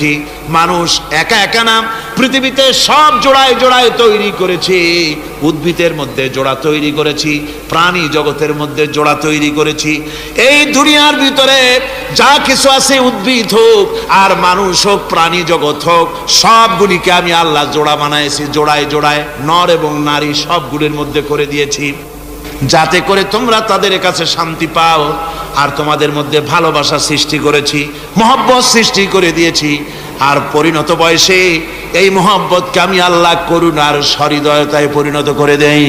সৃষ্টি। মানুষ একা একা না, পৃথিবীতে সব জোড়ায় জোড়ায় তৈরি করেছি। উদ্ভিদের মধ্যে জোড়া তৈরি করেছি, প্রাণী জগতের মধ্যে জোড়া তৈরি করেছি। এই দুনিয়ার ভিতরে যা কিছু আছে, উদ্ভিদ হোক আর মানুষ হোক, প্রাণী জগৎ হোক, সবগুলিকে আমি আল্লাহ জোড়া বানাইছি। জোড়ায় জোড়ায় নর এবং নারী সবগুলির মধ্যে করে দিয়েছি, যাতে করে তোমরা তাদের কাছে শান্তি পাও। আর তোমাদের মধ্যে ভালোবাসা সৃষ্টি করেছি, মহব্বত সৃষ্টি করে দিয়েছি। আর পরিণত বয়সে এই মহব্বতকে আমি আল্লাহ করুণার সহৃদয়তায় পরিণত করে দেই।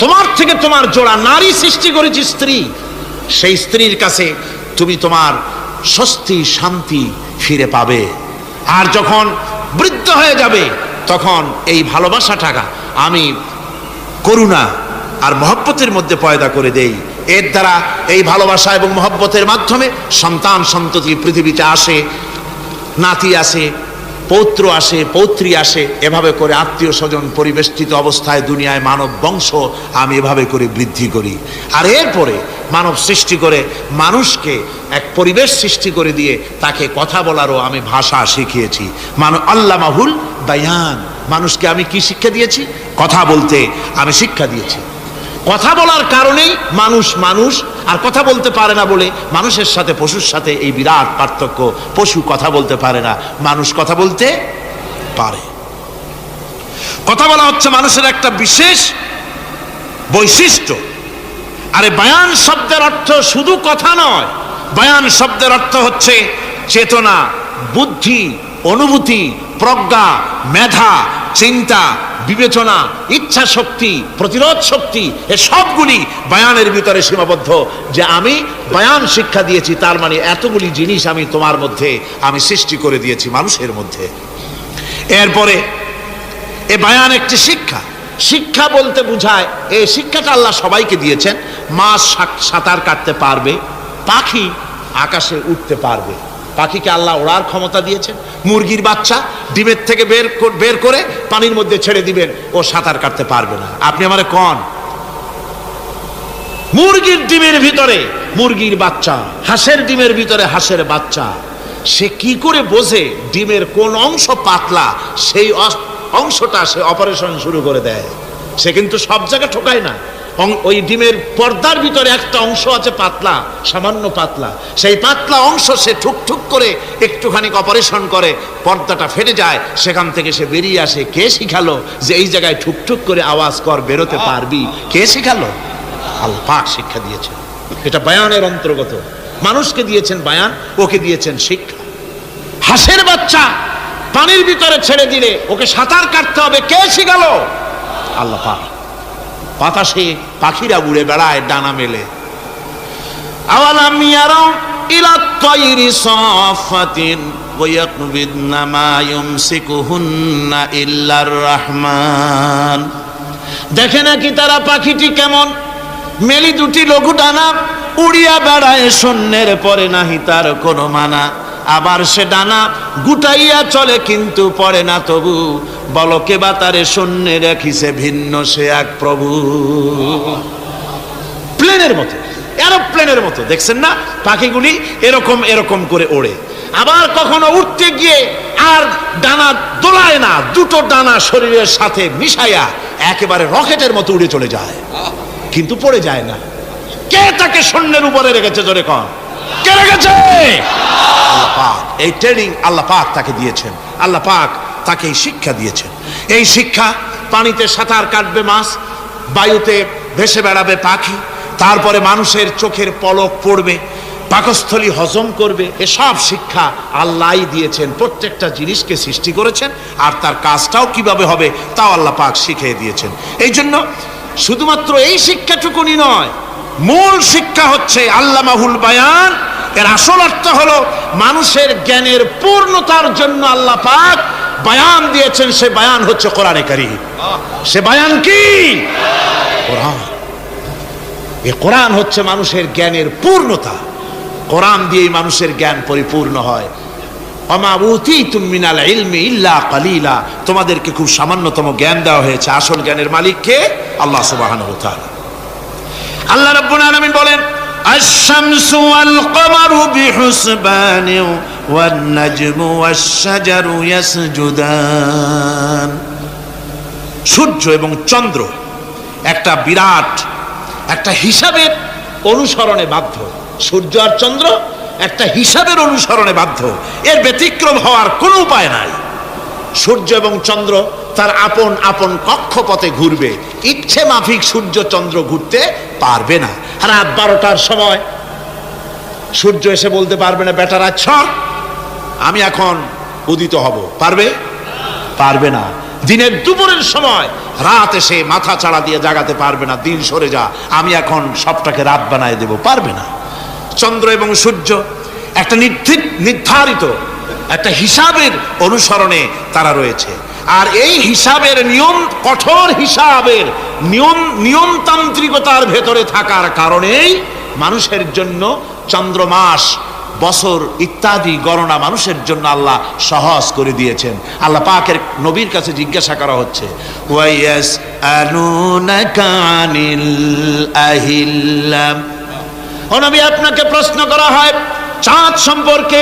তোমার থেকে তোমার জোড়া নারী সৃষ্টি করেছি, স্ত্রী। সেই স্ত্রীর কাছে তুমি তোমার স্বস্তি শান্তি ফিরে পাবে। আর যখন বৃদ্ধ হয়ে যাবে তখন এই ভালোবাসাটাকে আমি করুণা আর মহব্বতের মধ্যে পয়দা করে দেই। এর দ্বারা এই ভালোবাসা এবং মহব্বতের মাধ্যমে সন্তান সন্ততি পৃথিবীতে আসে, নাতি আসে, পৌত্র আসে, পৌত্রী আসে। এভাবে করে আত্মীয় স্বজন পরিবেষ্টিত অবস্থায় দুনিয়ায় মানব বংশ আমি এভাবে করে বৃদ্ধি করি। আর এরপরে মানব সৃষ্টি করে মানুষকে এক পরিবেশ সৃষ্টি করে দিয়ে তাকে কথা বলারও আমি ভাষা শিখিয়েছি। আল্লামাহুল বায়ান, মানুষকে আমি কি শিক্ষা দিয়েছি? কথা বলতে আমি শিক্ষা দিয়েছি। কথা বলার কারণেই মানুষ মানুষ, আর কথা বলতে পারে না বলে মানুষের সাথে পশুর সাথে এই বিরাট পার্থক্য। পশু কথা বলতে পারে না, মানুষ কথা বলতে পারে। কথা বলা হচ্ছে মানুষের একটা বিশেষ বৈশিষ্ট্য। আরে বায়ান শব্দের অর্থ শুধু কথা নয়, বায়ান শব্দের অর্থ হচ্ছে চেতনা, বুদ্ধি, অনুভূতি, প্রজ্ঞা, মেধা, চিন্তা, বিবেচনা, ইচ্ছা শক্তি, প্রতিরোধ শক্তি, এ সবগুলি বায়ানের ভিতরে সীমাবদ্ধ। যে আমি বায়ান শিক্ষা দিয়েছি, তার মানে এতগুলি জিনিস আমি তোমার মধ্যে আমি সৃষ্টি করে দিয়েছি মানুষের মধ্যে। এরপরে এ বায়ান একটি শিক্ষা। শিক্ষা বলতে বোঝায়, এই শিক্ষাটা আল্লাহ সবাইকে দিয়েছেন। মাছ সাঁতার কাটতে পারবে, পাখি আকাশে উঠতে পারবে। পাখিকে আল্লাহ ওড়ার ক্ষমতা দিয়েছেন। মুরগির বাচ্চা ডিমের থেকে বের করে পানির মধ্যে ছেড়ে দিবেন, ও সাঁতার কাটতে পারবে না। আপনি আমারে কোন মুরগির ডিমের ভিতরে মুরগির বাচ্চা, হাঁসের ডিমের ভিতরে হাঁসের বাচ্চা, সে কি করে বোঝে ডিমের কোন অংশ পাতলা? সেই অংশটা সে অপারেশন শুরু করে দেয়। সে কিন্তু সব জায়গায় ঠকায় না। ওই ডিমের পর্দার ভিতরে একটা অংশ আছে পাতলা, সামান্য পাতলা। সেই পাতলা অংশ সে ঠুকঠুক করে একটুখানি অপারেশন করে, পর্দাটা ফেটে যায়, সেখান থেকে সে বেরিয়ে আসে। কে শিখালো যে এই জায়গায় ঠুকঠুক করে আওয়াজ কর, বেরোতে পারবি? কে শিখালো? আল্লাহ পাক শিক্ষা দিয়েছেন। এটা বায়ানের অন্তর্গত। মানুষকে দিয়েছেন বায়ান, ওকে দিয়েছেন শিক্ষা। হাঁসের বাচ্চা পানির ভিতরে ছেড়ে দিলে ওকে সাঁতার কাটতে হবে, কে শিখালো? আল্লাহ পাক। বাতাসে পাখিরা উড়ে বেড়ায় ডানা মেলে। আওয়ালাম ইয়ারাউ ইলা তায়রি সাফাতিন ওয়া ইয়াকবিদনা মা ইউমসিকুহুন্না ইল্লার রহমান। দেখে নাকি তারা পাখিটি কেমন? মেলি দুটি লঘু ডানা, উড়িয়া বেড়ায় শূন্যের পরে নাহি তার কোনো মানা। আবার সে ডানা গুটাইয়া চলে কিন্তু পড়ে না তবু, বলকে বা তারে শূন্যে রাখিছে ভিন্ন সে এক প্রভু। প্লেনের মতো, এরোপ্লেনের মতো দেখছেন না পাখিগুলি এরকম এরকম করে ওড়ে। আবার কখনো উঠতে গিয়ে আর ডানা দোলায় না, দুটো ডানা শরীরের সাথে মিশাইয়া একেবারে রকেটের মতো উড়ে চলে যায়, কিন্তু পড়ে যায় না। কে তাকে শূন্যের উপরে রেখেছে? জোরে কন, কে রেখেছে? আল্লাহ পাক। এই ট্রেনিং আল্লাহ পাক তাকে দিয়েছেন। আল্লাহ পাক তাকে এই শিক্ষা দিয়েছেন। এই শিক্ষা, পানিতে সাঁতার কাটবে মাছ, বায়ুতে ভেসে বেড়াবে পাখি, তারপরে মানুষের চোখের পলক পড়বে, পাকস্থলী হজম করবে, এসব শিক্ষা আল্লাহই দিয়েছেন। প্রত্যেকটা জিনিসকে সৃষ্টি করেছেন, আর তার কাজটাও কিভাবে হবে তাও আল্লাহ পাক শিখিয়ে দিয়েছেন। এই জন্য শুধুমাত্র এই শিক্ষাটুকুনি নয়, মূল শিক্ষা হচ্ছে আল্লামাহুল বায়ান। এর আসল অর্থ হলো মানুষের জ্ঞানের পূর্ণতার জন্য আল্লাহ পাক বায়ান দিয়েছেন। সে বায়ান হচ্ছে কোরআনে কারীম। সে বায়ান কি? কোরআন। এই কোরআন হচ্ছে মানুষের জ্ঞানের পূর্ণতা। কোরআন দিয়েই মানুষের জ্ঞান পরিপূর্ণ হয়। ওমা উতীতুম মিনাল ইলমি ইল্লা কালিলা। তোমাদেরকে খুব সামান্যতম জ্ঞান দেওয়া হয়েছে। আসল জ্ঞানের মালিক কে? আল্লাহ সুবহানাহু ওয়া তাআলা। আল্লাহ রাব্বুল আলামিন বলেন, আশ-শামসু ওয়াল কমারু বিহুসবানিন ওয়ান নাজমু ওয়াশ-শাজারু ইয়াসজুদান। সূর্য এবং চন্দ্র একটা বিরাট একটা হিসাবের অনুসরণে বাধ্য। সূর্য আর চন্দ্র একটা হিসাবের অনুসরণে বাধ্য, এর ব্যতিক্রম হওয়ার কোনো উপায় নাই। সূর্য এবং চন্দ্র তার আপন আপন কক্ষপথে ঘুরবে, ইচ্ছে মাফিক সূর্য চন্দ্র ঘুরতে পারবে না। রাত 12টার সময় সূর্য এসে বলতে পারবে না বেটা রাত ছক, আমি এখন উদিত হব, পারবে? পারবে না। দিনের দুপুরের সময় রাত এসে মাথা চাড়া দিয়ে জাগাতে পারবে না, দিন সরে যা, আমি এখন সবটাকে রাত বানায় দেব, পারবে না। চন্দ্র এবং সূর্য একটা নির্ধারিত একটা হিসাবের অনুসরণে তারা রয়েছে, আর এই হিসাবের নিয়ম, কঠোর হিসাবের নিয়মতান্ত্রিকতার ভেতরে থাকার কারণেই মানুষের জন্য চন্দ্র, মাস, বছর ইত্যাদি গণনা মানুষের জন্য আল্লাহ সহজ করে দিয়েছেন। আল্লাহ পাকের নবীর কাছে জিজ্ঞাসা করা হচ্ছে, ওয়ায়াসআলুনাকা আনিল আহিল্লাম, ও নবী আপনাকে প্রশ্ন করা হয় চাঁদ সম্পর্কে।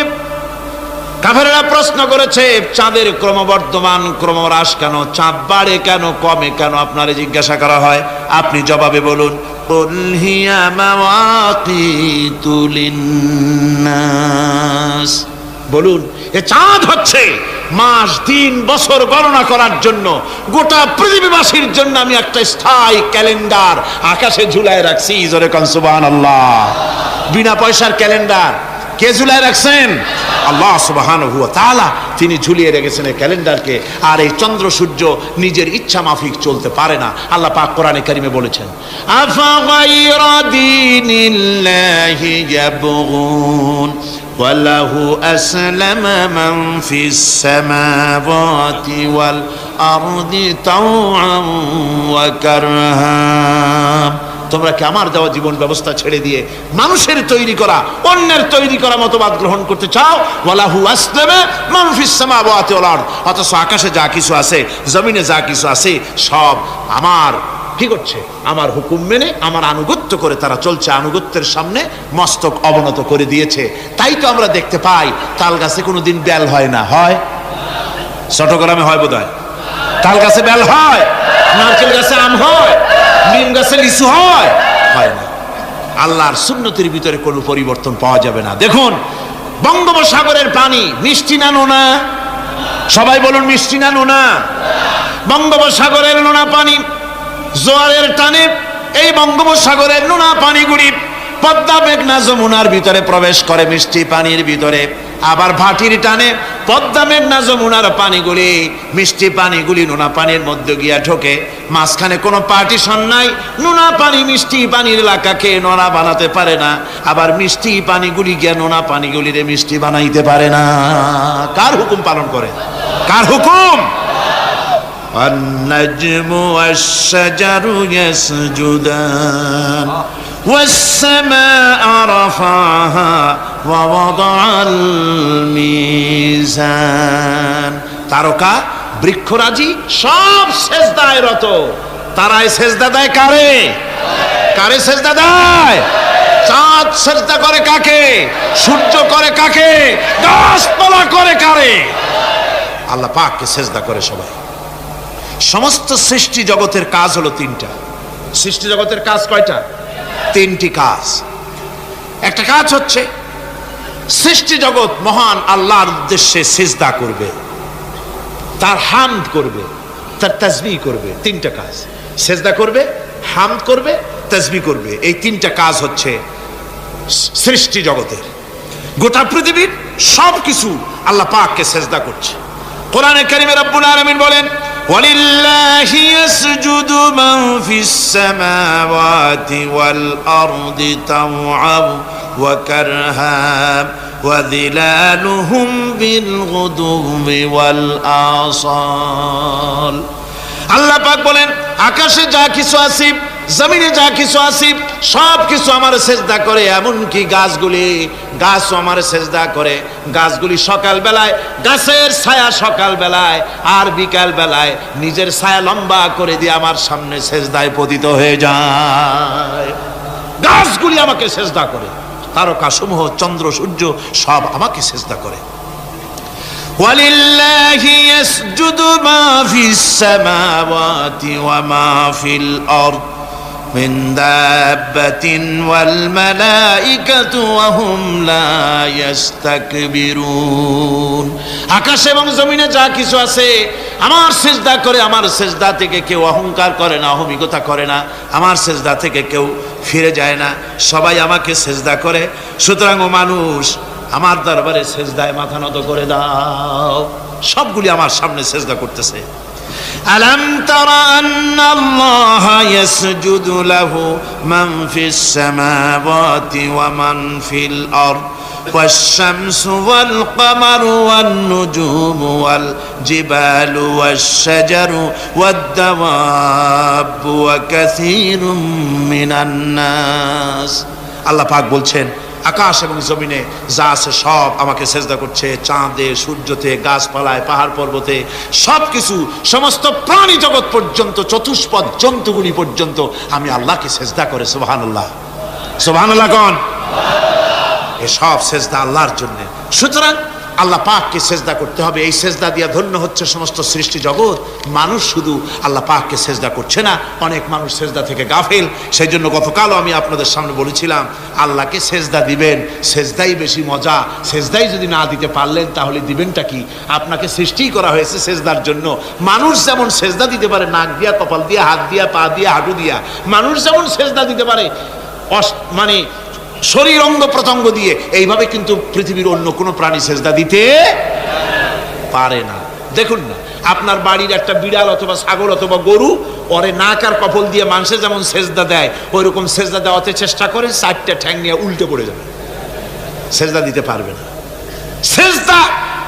কাফেররা প্রশ্ন করেছে চাঁদের ক্রমবর্ধমান ক্রমহ্রাস কেন, চাঁদ বাড়ে কেন, কমে কেন, আপনারে জিজ্ঞাসা করা হয়, আপনি জবাবে বলুন কুল হিয়া মাওয়াকিতু লিন্নাস, বলুন এ চাঁদ হচ্ছে মাস, দিন, বছর গণনা করার জন্য, গোটা পৃথিবীবাসীর জন্য আমি একটা স্থায়ী ক্যালেন্ডার আকাশে ঝুলায় রাখছি। জোরে কোন সুবহানাল্লাহ। বিনা পয়সার ক্যালেন্ডার কে ঝুলায় রাখছেন? আল্লাহ সুবহানাহু ওয়া তাআলা, তিনি ঝুলিয়ে রেখেছেন এই ক্যালেন্ডারকে। আর এই চন্দ্র সূর্য নিজের ইচ্ছা মাফিক চলতে পারে না। আল্লাহ পাক কোরআনে কারিমে বলেছেন, আফা গায়রা দীনিল্লাহি ইয়াবগুন ওয়ালাহু আসলামা মান ফিস সামাওয়াতি ওয়াল আরদি তাওআন ওয়া কারহা, তোমরা কি আমার দেওয়া জীবন ব্যবস্থা ছেড়ে দিয়ে মানুষের তৈরি করা, অন্যের তৈরি করা মতবাদ গ্রহণ করতে চাও? ওয়ালাহু আসলামা মান ফিস সামাওয়াতি ওয়াল আরদ, অথচ আকাশে যা কিছু আছে, জমিনে যা কিছু আছে, সব আমার কি করছে? আমার হুকুম মেনে, আমার আনুগত্য করে তারা চলছে, আনুগত্যের সামনে মস্তক অবনত করে দিয়েছে। তাই তো আমরা দেখতে পাই তাল গাছে কোনোদিন বেল হয় না, হয়? চট্টগ্রামে হয় বোধহয়, তাল গাছে বেল হয়, নারকেল গাছে আম হয়, নিম গাছে লিচু হয়? হয় না। আল্লাহর সুন্নতের ভিতরে কোনো পরিবর্তন পাওয়া যাবে না। দেখুন বঙ্গোপসাগরের পানি মিষ্টি না নোনা? সবাই বলুন মিষ্টি না নোনা? বঙ্গোপসাগরের নোনা পানি জোয়ারের টানে এই বঙ্গোপসাগরের নোনা পানিগুলি পদ্মা, মেঘনা, যমুনার ভিতরে প্রবেশ করে মিষ্টি পানির ভিতরে, আবার ভাটির টানে পদ্মা, মেঘনা, যমুনার পানিগুলি, মিষ্টি পানিগুলি নোনা পানির মধ্যে গিয়া ঢোকে। মাঝখানে কোনো পার্টিশন নাই, নোনা পানি মিষ্টি পানির এলাকাকে নোনা বানাতে পারে না, আবার মিষ্টি পানিগুলি গিয়া নোনা পানিগুলিরে মিষ্টি বানাইতে পারে না। কার হুকুম পালন করে? কার হুকুম? النجم والشجر يسجدان والسماء رفعها ووضع الميزان, তারকা বৃক্ষরাজি সব সেজদায় রত। তারাই সেজদা দেয় কারে? কারে সেজদা দেয়? চাঁদ সেজদা করে কাকে? সূর্য করে কাকে? গাছপালা করে কারে? আল্লাহ পাককে সেজদা করে সবাই। সমস্ত সৃষ্টি জগতের কাজ হলো তিনটা। সৃষ্টি জগতের কাজ কয়টা? তিনটি কাজ। একটা কাজ হচ্ছে সৃষ্টি জগৎ মহান আল্লাহর উদ্দেশ্যে সিজদা করবে, তার হামদ করবে, তার তাসবিহ করবে। তিনটা কাজ, সিজদা করবে, হামদ করবে, তাসবিহ করবে। এই তিনটা কাজ হচ্ছে সৃষ্টি জগতের। গোটা পৃথিবীর সব কিছু আল্লাহ পাককে সিজদা করছে। কোরআনে কারিমে রব্বুল আলামিন বলেন, ওয়ালিল্লাহি ইয়াসজুদু মান ফিস সামাওয়াতি ওয়াল আরদি তাওআন ওয়া কারহা ওয়া যিলালুহুম বিল গুদুবি ওয়াল আসাল। আল্লাহ পাক বলেন, আকাশে যা কিছু আছে, জমিনে যা কিছু আছে, সব কিছু আমার সেজদা করে। এমনকি গাছগুলি, গাছও আমার সেজদা করে। গাছগুলি সকাল বেলায় গাছের ছায়া সকাল বেলায়, আর বিকাল বেলায় নিজের ছায়া লম্বা করে দিয়ে আমার সামনে সেজদায় পতিত হয়ে যায়। গাছগুলি আমাকে সেজদা করে, তারকা সমূহ, চন্দ্র সূর্য সব আমাকে সেজদা করে। ওয়ালিল্লাহি ইয়াসজুদু মা ফিস সামাওয়াতি ওয়া মা ফিল আরদ মিন দাব্বাতিন ওয়াল মালাইকাতু ওয়া হুম লা ইস্তাকবিরুন। আকাশ এবং জমিনে যা কিছু আছে আমার সেজদা করে। আমার সেজদা থেকে কেউ অহংকার করে না, অহমিকতা করে না, আমার সেজদা থেকে কেউ ফিরে যায় না, সবাই আমাকে সেজদা করে। সুতরাং ও মানুষ, আমার দরবারে সেজদায় মাথা নত করে দাও। সবগুলি আমার সামনে সেজদা করতেছে। আলাম তারা আন্নাল্লাহা ইয়াসজুদু লাহু মান ফিস সামাওয়াতি ওয়া মান ফিল আরদ والشمس والقمر والنجوم والجبال والشجر والدواب وكثير من الناس। আল্লাহ পাক বলছেন, আকাশ এবং জমিনে যা আছে সব আমাকে সেজদা করছে। চাঁদে, সূর্যতে, গাছপালায়, পাহাড় পর্বতে, সবকিছু, সমস্ত প্রাণী জগৎ পর্যন্ত, চতুষ্পদ জন্তুগুলি পর্যন্ত আমি আল্লাহকে সেজদা করে। সুবহানাল্লাহ, সুবহানাল্লাহ কোন? সব সেজদা আল্লাহর জন্য। সুতরাং আল্লাহ পাককে সেজদা করতে হবে। এই সেজদা দিয়া ধন্য হচ্ছে সমস্ত সৃষ্টি জগৎ। মানুষ শুধু আল্লাহ পাককে সেজদা করছে না, অনেক মানুষ সেজদা থেকে গাফেল। সেই জন্য গতকালও আমি আপনাদের সামনে বলেছিলাম, আল্লাহকে সেজদা দিবেন, সেজদাই বেশি মজা। সেজদাই যদি না দিতে পারলেন তাহলে দিবেনটা কি? আপনাকে সৃষ্টি করা হয়েছে সেজদার জন্য। মানুষ যেমন সেজদা দিতে পারে নাক দিয়া, কপাল দিয়া, হাত দিয়া, পা দিয়া, হাঁটু দিয়া, মানুষ যেমন সেজদা দিতে পারে মানে শরীর অঙ্গ প্রত্যঙ্গ দিয়ে, এইভাবে কিন্তু পৃথিবীর অন্য কোনো প্রাণী সেজদা দিতে পারে না। দেখুন না, আপনার বাড়ির একটা বিড়াল অথবা ছাগল অথবা গরু, ওরে নাক আর কপাল দিয়ে মানুষে যেমন সেজদা দেয়, ওই রকম সেজদা দেওয়াতে চেষ্টা করে, চারটা ঠ্যাং নিয়ে উল্টে পড়ে যাবে, সেজদা দিতে পারবে না। সেজদা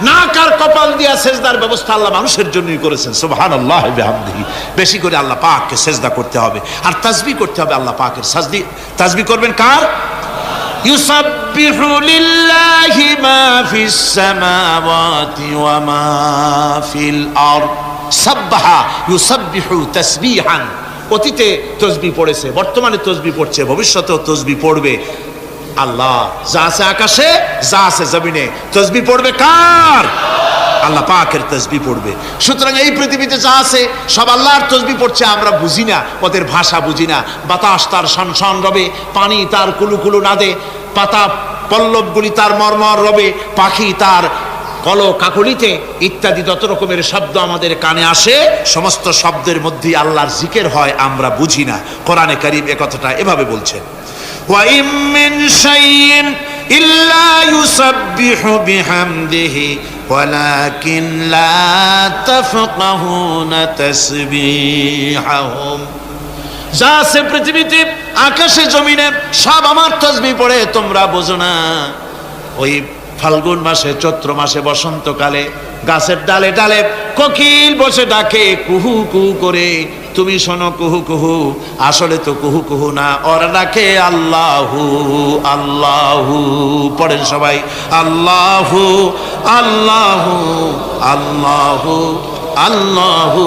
নাক আর কপাল দিয়া সেজদার ব্যবস্থা আল্লাহ মানুষের জন্যই করেছেন। সুবহানাল্লাহি ওয়া বিহামদিহি। বেশি করে আল্লাহ পাককে সেজদা করতে হবে আর তাসবিহ করতে হবে। আল্লাহ পাকের তাসবিহ করবেন কার? ইউসাব্বিহু লিল্লাহি মা ফিস সামাওয়াতি ওয়া মা ফিল আরদ। সাব্বাহা ইউসাব্বিহু তাসবিহান। অতীতে তাসবিহ পড়েছে, বর্তমানে তাসবিহ পড়ছে, ভবিষ্যতেও তাসবিহ পড়বে। আল্লাহ যা আছে আকাশে, যা আছে জমিনে, তাসবিহ পড়বে কার? আল্লাহ পাকের তাসবিহ পড়বে। সুতরাং এই পৃথিবীতে যা আছে সব আল্লাহর তাসবিহ পড়ছে। আমরা বুঝি না, ওদের ভাষা বুঝি না। বাতাস তার শনশন রবে, পানি তার কুলুকুলু নাদে, পাতা পল্লবগুলি তার মর্মর রবে, পাখি তার কল কাকলিতে, ইত্যাদি যত রকমের শব্দ আমাদের কানে আসে, সমস্ত শব্দের মধ্যে আল্লাহর জিকির হয়, আমরা বুঝি না। কোরআনে কারীম এ কথাটা এভাবে বলছেন, ওয়া ইম মিন শাইইন ইল্লা ইউসাব্বিহু বিহামদিহি ওয়ালাকিন লা তাফকাহুনা তাসবিহাহুম। যা আছে পৃথিবীতে, আকাশে জমিনে, সব আমার তাসবিহ পড়ে, তোমরা বোঝো না। ওই ফাল্গুন মাসে, চৈত্র মাসে, বসন্তকালে গাছের ডালে ডালে কোকিল বসে ডাকে কুহু কুহু করে, তুমি শোনো কুহু কুহু, আসলে তো কুহু কুহু না, ওরা ডাকে আল্লাহু আল্লাহু। পড়েন সবাই, আল্লাহু আল্লাহু আল্লাহু আল্লাহু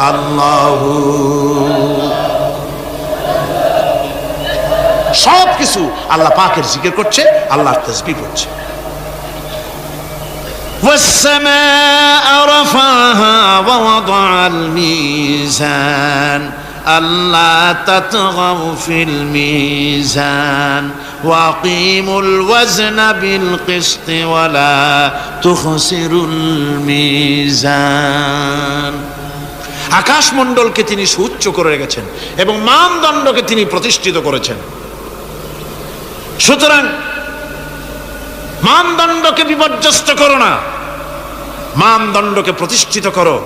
আল্লাহু। সব কিছু আল্লাহ পাকের জিকির করছে, আল্লাহর তাসবিহ করছে। والسماء رفعها ووضع الميزان ألا تطغوا في الميزان وأقيموا الوزن بالقسط ولا تخسروا الميزان। আকাশমণ্ডলকে তিনি সুউচ্চ করে রেখেছেন এবং মানদণ্ডকে তিনি প্রতিষ্ঠিত করেছেন। সুতরাং মানদণ্ডকে বিপর্যস্ত করো না, মানদণ্ডকে প্রতিষ্ঠিত করো।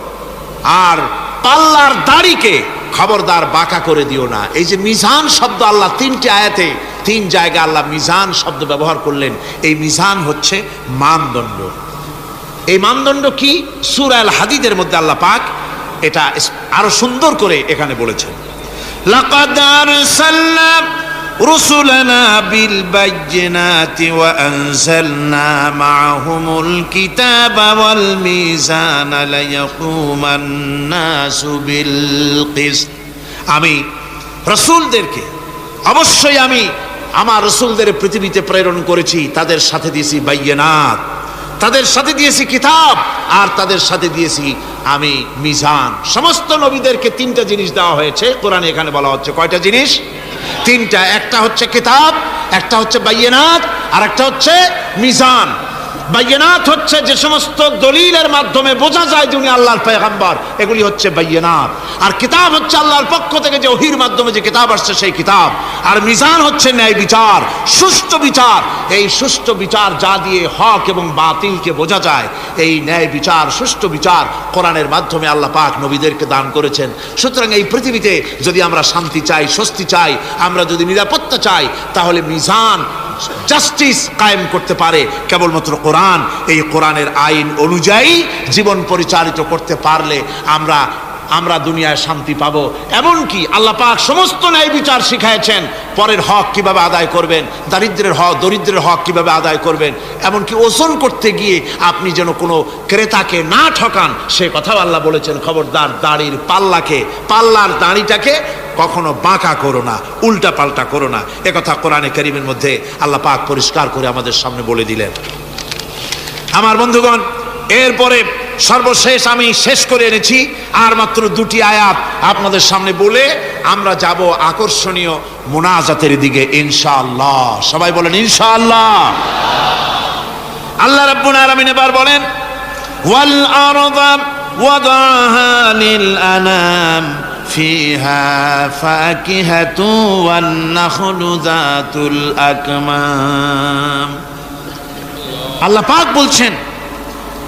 আর পাল্লার দাড়িকে খবরদার বাঁকা করে দিও না। এই যে মিজান শব্দ আল্লাহ তিনটি আয়াতে, তিন জায়গায় আল্লাহ মিজান শব্দ ব্যবহার করলেন। এই মিজান হচ্ছে মানদণ্ড। এই মানদণ্ড কি? সূরা আল হাদীদের মধ্যে আল্লাহ পাক এটা আরো সুন্দর করে এখানে বলেছেন, লাকাদ আরসালনা رسلنا بالبينات وأنزلنا معهم الكتاب والميزان ليقوم الناس بالقسط। আমি রাসূলদেরকে অবশ্যই আমি আমার রাসূলদের পৃথিবীতে প্রেরণ করেছি, তাদের সাথে দিয়েছি বাইয়িনাত, তাদের সাথে দিয়েছি কিতাব, আর তাদের সাথে দিয়েছি আমি মিজান। সমস্ত নবীদেরকে তিনটা জিনিস দেওয়া হয়েছে কোরআনে। এখানে বলা হচ্ছে কয়টা জিনিস? তিনটা। একটা হচ্ছে কিতাব, একটা হচ্ছে বাইয়িনাত, আর একটা হচ্ছে মিজান। বাইয়িনাত হচ্ছে যে সমস্ত দলিলের মাধ্যমে বোঝা যায় যে উনি আল্লাহর পয়গম্বর, এগুলি হচ্ছে বাইয়িনাত। আর কিতাব হচ্ছে আল্লাহর পক্ষ থেকে যে ওহীর মাধ্যমে যে কিতাব আসছে সেই কিতাব। আর মিজান হচ্ছে ন্যায় বিচার, সুষ্ঠু বিচার। এই সুষ্ঠু বিচার যা দিয়ে হক এবং বাতিলকে বোঝা যায়, এই ন্যায় বিচার, সুষ্ঠু বিচার কোরআনের মাধ্যমে আল্লাহ পাক নবীদেরকে দান করেছেন। সুতরাং এই পৃথিবীতে যদি আমরা শান্তি চাই, স্বস্তি চাই, আমরা যদি নিরাপত্তা চাই, তাহলে মিজান, জাস্টিস কায়েম করতে পারে কেবলমাত্র কোরআন। এই কোরআনের আইন অনুযায়ী জীবন পরিচালিত করতে পারলে আমরা দুনিয়ায় শান্তি পাবো। এমনকি আল্লাহ পাক সমস্ত ন্যায় বিচার শিখাইছেন, পরের হক কিভাবে আদায় করবেন, দরিদ্রের হক কিভাবে আদায় করবেন। এমনকি ওজন করতে গিয়ে আপনি যেন কোনো ক্রেতাকে না ঠকান, সে কথাও আল্লাহ বলেছেন। খবরদার দাড়ির পাল্লার দাড়িটাকে কখনো বাঁকা করো না, উল্টা পাল্টা করো না। একথা কোরআনে কারীমের মধ্যে আল্লাহ পাক পরিষ্কার করে আমাদের সামনে বলে দিলেন। আমার বন্ধুগণ, এরপরে সর্বশেষ আমি শেষ করে এনেছি আর মাত্র দুটি আয়াত আপনাদের সামনে বলে আমরা যাব আকর্ষণীয় মুনাজাতের দিকে ইনশাআল্লাহ। সবাই বলেন ইনশাআল্লাহ। আল্লাহ রাব্বুল আলামিন এবার বলেন, ওয়াল আরদা ওয়াদাহা লিল আনাম ফিহা ফাকিহাতু ওয়ান নাখলু যাতুল আকমাম। আল্লাহ পাক বলছেন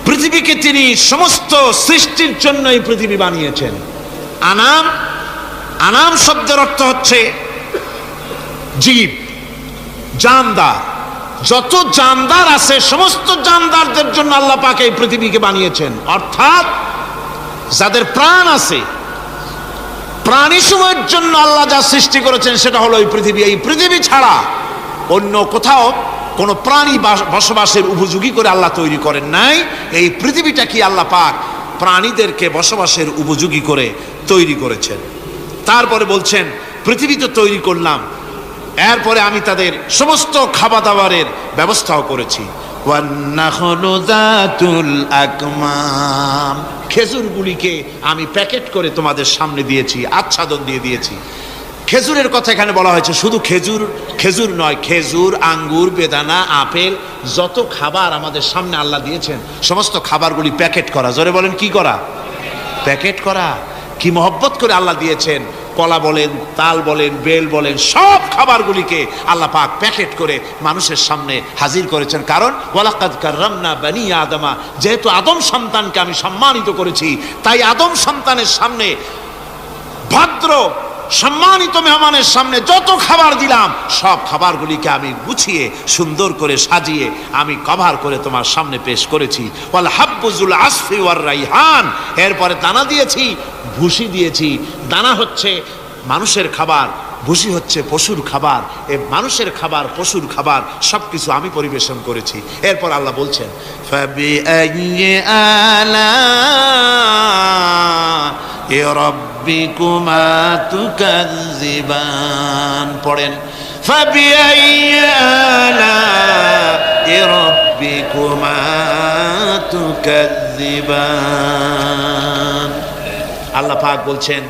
পৃথিবীকে তিনি সমস্ত সৃষ্টির জন্য এই পৃথিবী বানিয়েছেন। আনাম শব্দের অর্থ হচ্ছে জীব, জানদার। যত জানদার আছে সমস্ত জানদারদের জন্য আল্লাহ পাক এই পৃথিবীকে বানিয়েছেন। অর্থাৎ যাদের প্রাণ আছে, প্রাণী সময়ের জন্য আল্লাহ যা সৃষ্টি করেছেন সেটা হলো এই পৃথিবী। এই পৃথিবী ছাড়া অন্য কোথাও কোনো প্রাণী বসবাসের উপযোগী করে আল্লাহ তৈরি করেন নাই। এই পৃথিবীটা কি আল্লাহ পাক প্রাণীদেরকে বসবাসের উপযোগী করে তৈরি করেছেন। তারপরে বলছেন পৃথিবী তো তৈরি করলাম, এরপরে আমি তাদের সমস্ত খাবার দাবারের ব্যবস্থাও করেছি। খেজুরগুলিকে আমি প্যাকেট করে তোমাদের সামনে দিয়েছি, আচ্ছাদন দিয়ে দিয়েছি। খেজুরের কথা এখানে বলা হয়েছে। শুধু খেজুর নয়, খেজুর, আঙ্গুর, বেদানা, আপেল, যত খাবার আমাদের সামনে আল্লাহ দিয়েছেন সমস্ত খাবারগুলি প্যাকেট করা। জোরে বলেন কি করা? প্যাকেট করা। কি মহব্বত করে আল্লাহ দিয়েছেন। কলা বলেন, তাল বলেন, বেল বলেন, সব খাবারগুলিকে আল্লাহ পাক প্যাকেট করে মানুষের সামনে হাজির করেছেন। কারণ ওয়ালাকাদ কাররামনা বানি আদমা, যেহেতু আদম সন্তানকে আমি সম্মানিত করেছি, তাই আদম সন্তানের সামনে, ভদ্র সম্মানিত মেহমানের সামনে যত খাবার দিলাম সব খাবারগুলিকে আমি গুছিয়ে সুন্দর করে সাজিয়ে আমি কভার করে তোমার সামনে পেশ করেছি। ওয়াল হাব্বুজুল আসফি ওয়ার রাইহান। এরপরে দানা দিয়েছি, ভুসি দিয়েছি। দানা হচ্ছে মানুষের খাবার, ভুসি হচ্ছে পশুর খাবার। এই মানুষের খাবার, পশুর খাবার সবকিছু আমি পরিবেশন করেছি। এরপর আল্লাহ বলছেন ফাবিআইয়ি আলা'i রাব্বিকুমা তুকাযযিবান। পড়েন ফাবিআইয়ি আলা'i রাব্বিকুমা তুকাযযিবান। আল্লাহ পাক বলছেন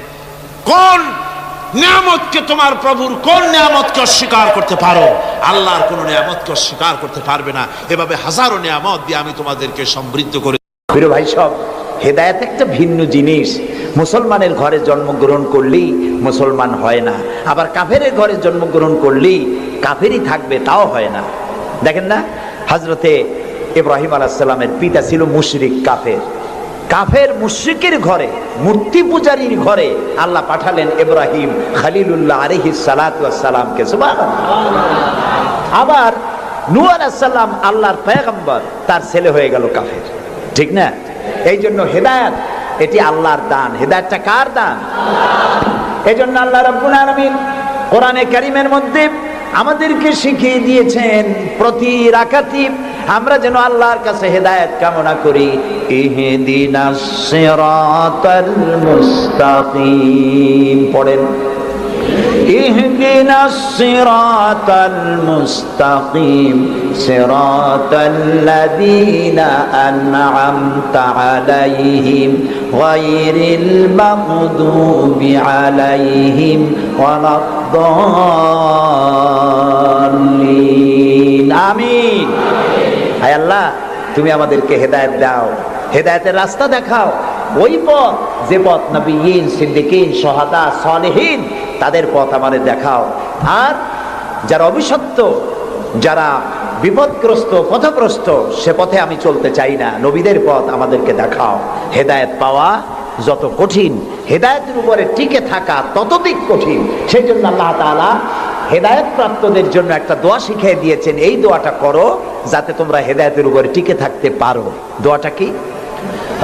কোন নিয়ামতকে, তোমার প্রভুর কোন নিয়ামতকে অস্বীকার করতে পারো? আল্লাহর কোন নিয়ামতকে অস্বীকার করতে পারবে না। এভাবে হাজারো নিয়ামত দিয়ে আমি তোমাদেরকে সমৃদ্ধ করে। প্রিয় ভাই সব, হেদায়েত একটা ভিন্ন জিনিস। মুসলমানের ঘরে জন্মগ্রহণ করলেই মুসলমান হয় না, আবার কাফেরের ঘরে জন্মগ্রহণ করলেই কাফেরই থাকবে, তাও হয় না। দেখেন না, হযরতে ইব্রাহিম আলাইহিস সালামের পিতা ছিল মুশরিক, কাফের মুশরিকের ঘরে, মূর্তি পূজারীর ঘরে আল্লাহ পাঠালেন ইব্রাহিম খলিলুল্লাহ আলাইহিস সালাতু ওয়াস সালামকে। সুবহানাল্লাহ। আবার নূহ আলাইহিস সালাম আল্লাহর পয়গম্বর, তার ছেলে হয়ে গেল কাফের। ঠিক না? এই জন্য হেদায়েত এটি আল্লাহর দান। হেদায়েতটা কার দান? এই জন্য আল্লাহ রাব্বুল আলামিন কোরআনে কারীমের মধ্যে আমাদেরকে শিখিয়ে দিয়েছেন প্রতি রাকাতে আমরা যেন আল্লাহর কাছে হেদায়েত কামনা করি। ইহদিনাস সিরাতাল মুস্তাকিম। পড়েন ইহদিনাস সিরাতাল মুস্তাকিম সিরাতাল্লাযীনা আন'আমতা আলাইহিম গায়রিল মাগদুবি আলাইহিম ওয়ালাদ-দাল্লিন। আমিন। হায় আল্লাহ, তুমি আমাদেরকে হেদায়েত দাও, হেদায়েতের রাস্তা দেখাও, ওই পথ যে পথ নবিয়্যিন, সিদ্দিকীন, শুহাদা, সালেহীন তাদের পথ আমাদের দেখাও। আর যারা অভিশপ্ত, যারা বিপদগ্রস্ত, পথগ্রস্ত, সে পথে আমি চলতে চাই না, নবীদের পথ আমাদেরকে দেখাও। হেদায়েত পাওয়া যত কঠিন, হেদায়েতের উপরে টিকে থাকা ততোধিক কঠিন। সেই জন্য আল্লাহ তাআলা হেদায়েত প্রাপ্তদের জন্য একটা দোয়া শিখিয়ে দিয়েছেন, এই দোয়াটা করো যাতে তোমরা হেদায়েতের উপরে টিকে থাকতে পারো। দোয়াটা কি?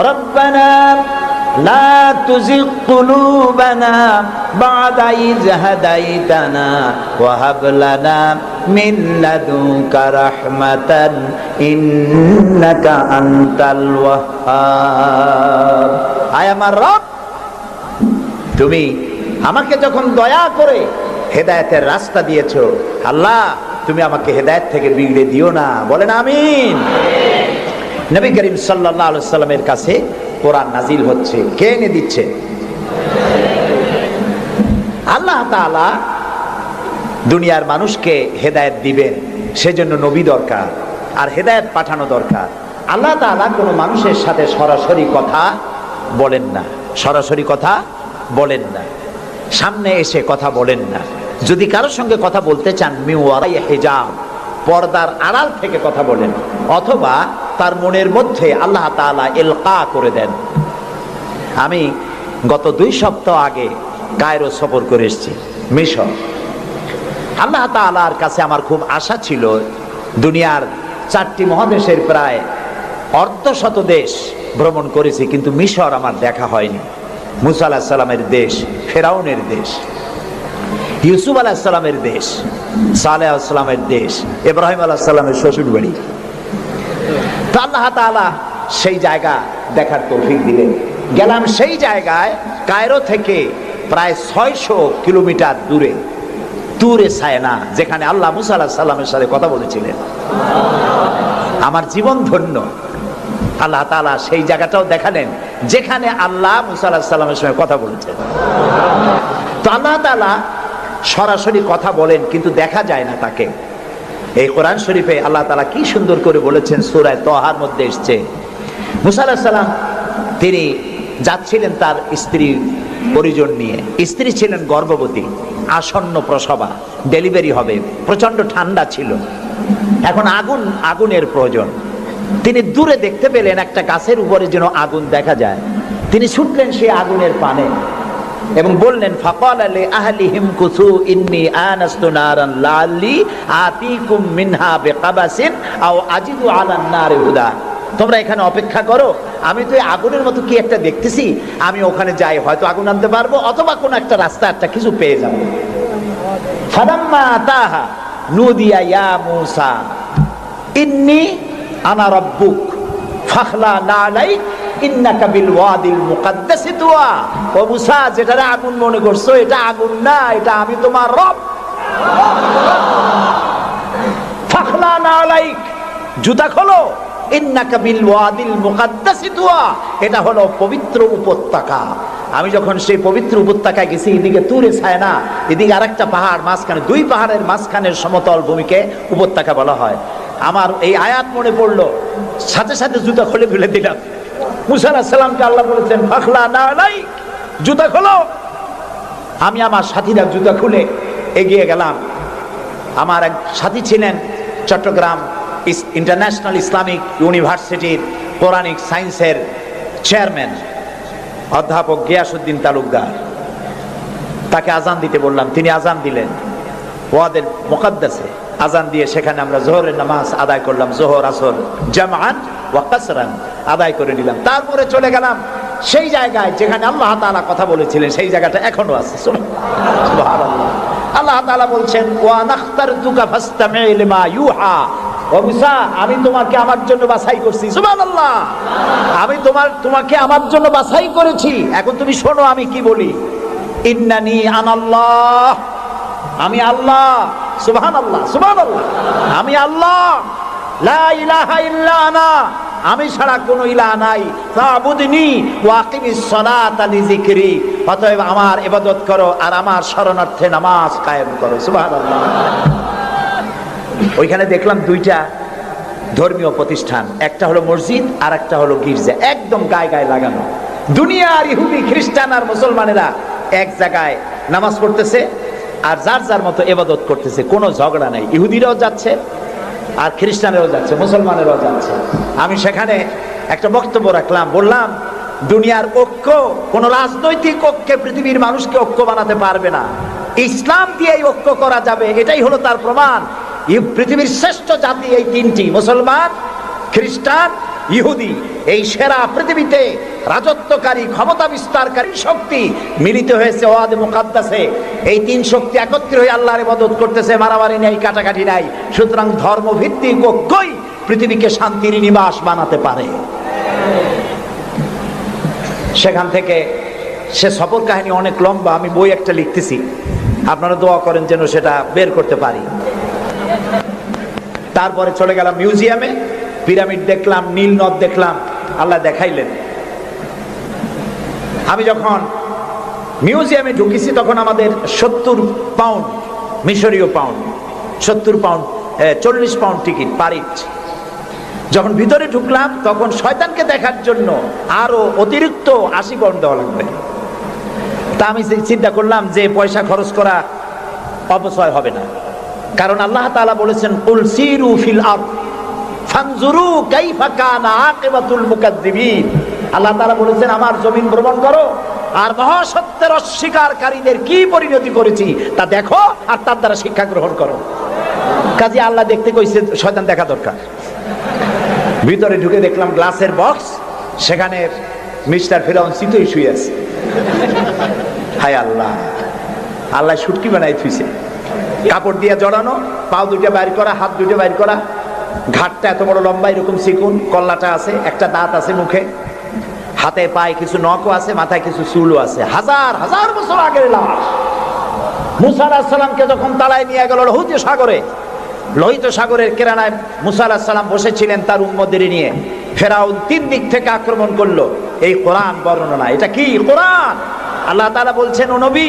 রব্বানা লা তুযিগ কুলুবানা বা'দা ইয হাদাইতানা ওয়া হাব লানা মিন লাদুনকা রাহমাতান ইন্নাকা আনতাল ওয়াহ্হাব। আয় আমার রব, তুমি আমাকে যখন দয়া করে হেদায়েতের রাস্তা দিয়েছো, আল্লাহ তুমি আমাকে হেদায়েত থেকে বিগড়ে দিও না। বলেন আমিন। নবী করিম সাল্লাল্লাহু আলাইহি সাল্লামের কাছে কোরআন নাজিল হচ্ছে, কে এনে দিচ্ছে? আল্লাহ তাআলা দুনিয়ার মানুষকে হেদায়েত দিবেন, সেজন্য নবী দরকার আর হেদায়েত পাঠানো দরকার। আল্লাহ তাআলা কোনো মানুষের সাথে সরাসরি কথা বলেন না, সরাসরি কথা বলেন না, সামনে এসে কথা বলেন না। যদি কারোর সঙ্গে কথা বলতে চান, মিন ওয়ারাই হিজাব, পর্দার আড়াল থেকে কথা বলেন, অথবা তার মনের মধ্যে আল্লাহ তাআলা ইলকা করে দেন। আমি গত 2 সপ্তাহ আগে কায়রো সফর করে এসেছি, মিশর। আল্লাহ তাআলার কাছে আমার খুব আশা ছিল, দুনিয়ার 4টি মহাদেশের প্রায় অর্ধশত দেশ ভ্রমণ করেছি, কিন্তু মিশর আমার দেখা হয়নি। মুসা আলাইহিস সালামের দেশ, ফেরাউনের দেশ, ইউসুফ আলাইহিস সালামের দেশ, সালেহ আলাইহিস সালামের দেশ, ইব্রাহিম আলাইহিস সালামের শ্বশুর বাড়ি। তো আল্লাহ তাআলা সেই জায়গা দেখার তৌফিক দিলেন। গেলাম সেই জায়গায়, কায়রো থেকে প্রায় 600 কিলোমিটার দূরে তুরে সায়না, যেখানে আল্লাহ মুসা আলাইহিস সালামের সাথে কথা বলেছিলেন। আমার জীবন ধন্য। আল্লাহ তাআলা সেই জায়গাটাও দেখালেন যেখানে আল্লাহ মুসা আলাইহিস সালামের সঙ্গে কথা বলেছেন। তো আল্লাহ তাআলা সরাসরি কথা বলেন, কিন্তু দেখা যায় না তাকে। এই কোরআন শরীফে আল্লাহ তাআলা কি সুন্দর করে বলেছেন, সূরা তাহার মধ্যে এসেছে, মুসা আলাইহিস সালাম তিনি যাচ্ছিলেন তার স্ত্রী পরিজন নিয়ে। স্ত্রী ছিলেন গর্ভবতী, আসন্ন প্রসবা, ডেলিভারি হবে, প্রচন্ড ঠান্ডা ছিল, এখন আগুনের প্রয়োজন। তিনি দূরে দেখতে পেলেন একটা গাছের উপরে যেন আগুন দেখা যায়। তিনি ছুটলেন সেই আগুনের পানে এবং বললেন, ফাকালা লি আহলিহিম কুসু ইন্নী আনাস্তু নারান লাআল্লি আতিকুম মিনহা বিকাবাসিন আও আজিদু আলান নারি হুদা। তোমরা এখানে অপেক্ষা করো, আমি তো এই আগুনের মতো কি একটা দেখতেছি, আমি ওখানে যাই, হয়তো আগুন আনতে পারবো, অথবা কোনো একটা রাস্তা, একটা কিছু পেয়ে যাবো। ফালাম্মা আতাহা নুদিয়া ইয়া মূসা ইন্নী আনা রাব্বুক ফাখলা নালাইক ইন্নাকা বিল ওয়াদিল মুকাদ্দাসি তুয়া। ও মূসা, যেটারে আগুন মনে করছো, এটা আগুন না, এটা আমি তোমার রব। ফাখলা নালাইক, জুতা খোলো, ইন্নাকা বিল ওয়াদিল মুকাদ্দাসি তুয়া, এটা হলো পবিত্র উপত্যকা। আমি যখন সেই পবিত্র উপত্যকায় গেছি, এদিকে তুরে সায়না, এদিকে আরেকটা পাহাড়, মাঝখানে 2 পাহাড়ের মাঝখানের সমতল ভূমিকে উপত্যকা বলা হয়। আমার এই আয়াত মনে পড়লো, সাথে সাথে জুতা খুলে ফেলে দিলাম। মুসা আলাইহিস সালামকে আল্লাহ বলেছেন, ফাখলা নালাইক, জুতা খোলো। আমি আমার সাথীরা জুতা খুলে এগিয়ে গেলাম। আমার এক সাথী ছিলেন চট্টগ্রাম ইন্টারন্যাশনাল ইসলামিক ইউনিভার্সিটির কোরআনিক সায়েন্সের চেয়ারম্যান অধ্যাপক গিয়াসউদ্দিন তালুকদার। তাকে আজান দিতে বললাম, তিনি আজান দিলেন ওয়াদিল মুকাদ্দাসে। আজান দিয়ে সেখানে আমরা জোহরের নামাজ আদায় করলাম, জোহর আসর জামআন ওয়া কাসরান আদায় করে নিলাম। তারপরে চলে গেলাম সেই জায়গায় যেখানে আল্লাহ তাআলা কথা বলেছিলেন, সেই জায়গাটা এখনো আছে। সুবহানাল্লাহ। আল্লাহ তাআলা বলছেন, ওয়া নাখতারতুকা ফাসতামি' লিমা ইউহা। ও মুসা, আমি তোমাকে আমার জন্য বাছাই করছি। সুবহানাল্লাহ। আমি তোমাকে আমার জন্য বাছাই করেছি, এখন তুমি শোনো আমি কি বলি। ইন্নানি আনাল্লাহ, আমি আল্লাহ। সুবহানাল্লাহ, সুবহানাল্লাহ, আমি আল্লাহ। লা ইলাহা ইল্লা আনা, আমি ছাড়া কোনো ইলাহ নাই। ফাবুদনি ওয়া আকিমিস সালাতা লিযিকরি, অতএব আমার ইবাদত করো আর আমার শরণার্থে নামাজ কায়েম করো। সুবহানাল্লাহ। ওইখানে দেখলাম দুইটা ধর্মীয় প্রতিষ্ঠান, একটা হলো মসজিদ আর একটা হলো গির্জা, একদম গায়ে গায়ে লাগানো। দুনিয়ার ইহুদি খ্রিস্টান আর মুসলমানেরা এক জায়গায় নামাজ পড়তেছে আর যার যার মতো ইবাদত করতেছে, কোনো ঝগড়া নাই। ইহুদিরাও যাচ্ছে আর খ্রিস্টানেরও যাচ্ছে, মুসলমানেরও যাচ্ছে। আমি সেখানে একটা বক্তব্য রাখলাম, বললাম দুনিয়ার ঐক্য, কোন রাজনৈতিক ঐক্যে পৃথিবীর মানুষকে ঐক্য বানাতে পারবে না। ইসলাম দিয়েই ঐক্য করা যাবে, এটাই হলো তার প্রমাণ। পৃথিবীর শ্রেষ্ঠ জাতি এই তিনটি, মুসলমান, খ্রিস্টান, ইহুদি। এই সেরা পৃথিবীতে রাজত্বকারী, ক্ষমতা বিস্তারকারী শক্তি মিলিত হয়েছে ওয়াদে মুকাদ্দাসে। এই তিন শক্তি একত্রিত হয়ে আল্লাহর ইবাদত করতেছে, মারামারি নাই, কাটাকাটি নাই। সুতরাং ধর্মভিত্তিক ঐক্যই পৃথিবীকে শান্তির নিবাস বানাতে পারে। সেখান থেকে সে সফর কাহিনী অনেক লম্বা, আমি বই একটা লিখতেছি, আপনারা দোয়া করেন যেন সেটা বের করতে পারি। তারপরে চলে গেলাম মিউজিয়ামে, পিরামিড দেখলাম, নীল নদ দেখলাম, আল্লাহ দেখাইলেন। আমি যখন মিউজিয়ামে ঢুকেছি তখন আমাদের 70 পাউন্ড, মিশরীয় পাউন্ড, 70 পাউন্ড, 40 পাউন্ড টিকিট পারিট। যখন ভিতরে ঢুকলাম তখন শয়তানকে দেখার জন্য আরো অতিরিক্ত 80 পাউন্ড দেওয়া লাগবে। তা আমি চিন্তা করলাম যে পয়সা খরচ করা অপচয় হবে না, কারণ আল্লাহ তাআলা বলেছেন কুল সিরু ফিল আরদ ফানজুরু কাইফা কানা আকিবাতুল মুকাজ্জিবিন। আল্লাহ তাআলা বলেছেন আমার জমিন ভ্রমণ করো আর মহাসত্যের অস্বীকারীদের কি পরিণতি করেছি তা দেখো আর তার দ্বারা শিক্ষা গ্রহণ করো। কাজে আল্লাহ দেখতে কইছে, শয়তান দেখা দরকার। ভিতরে ঢুকে দেখলাম গ্লাসের বক্স, সেখানে মিস্টার ফিরাউন চিতই শুয়ে আছে। হায় আল্লাহ, আল্লাহ শুটকি বানাই থুইছে, কাপড় দিয়ে জড়ানো, পাও দুটো বাইর করা, হাত দুটো বাইর করা, ঘাটটা এত বড় লম্বা, এরকম চিকুন, কল্লাটা আছে, একটা দাঁত আছে মুখে, হাতে পায়ে কিছু নখও আছে, মাথায় কিছু চুলও আছে। হাজার হাজার বছর আগের লাশ। মুসা আলাইহিস সালামকে যখন তাড়ায় নিয়ে গেল লোহিত সাগরে, লোহিত সাগরের কিনারায় মুসা আলাইহিস সালাম বসেছিলেন তার উম্মতদের নিয়ে। ফেরাউন 3 দিক থেকে আক্রমণ করলো। এই কোরআন বর্ণনা, এটা কি কোরআন? আল্লাহ তাআলা বলছেন, ও নবী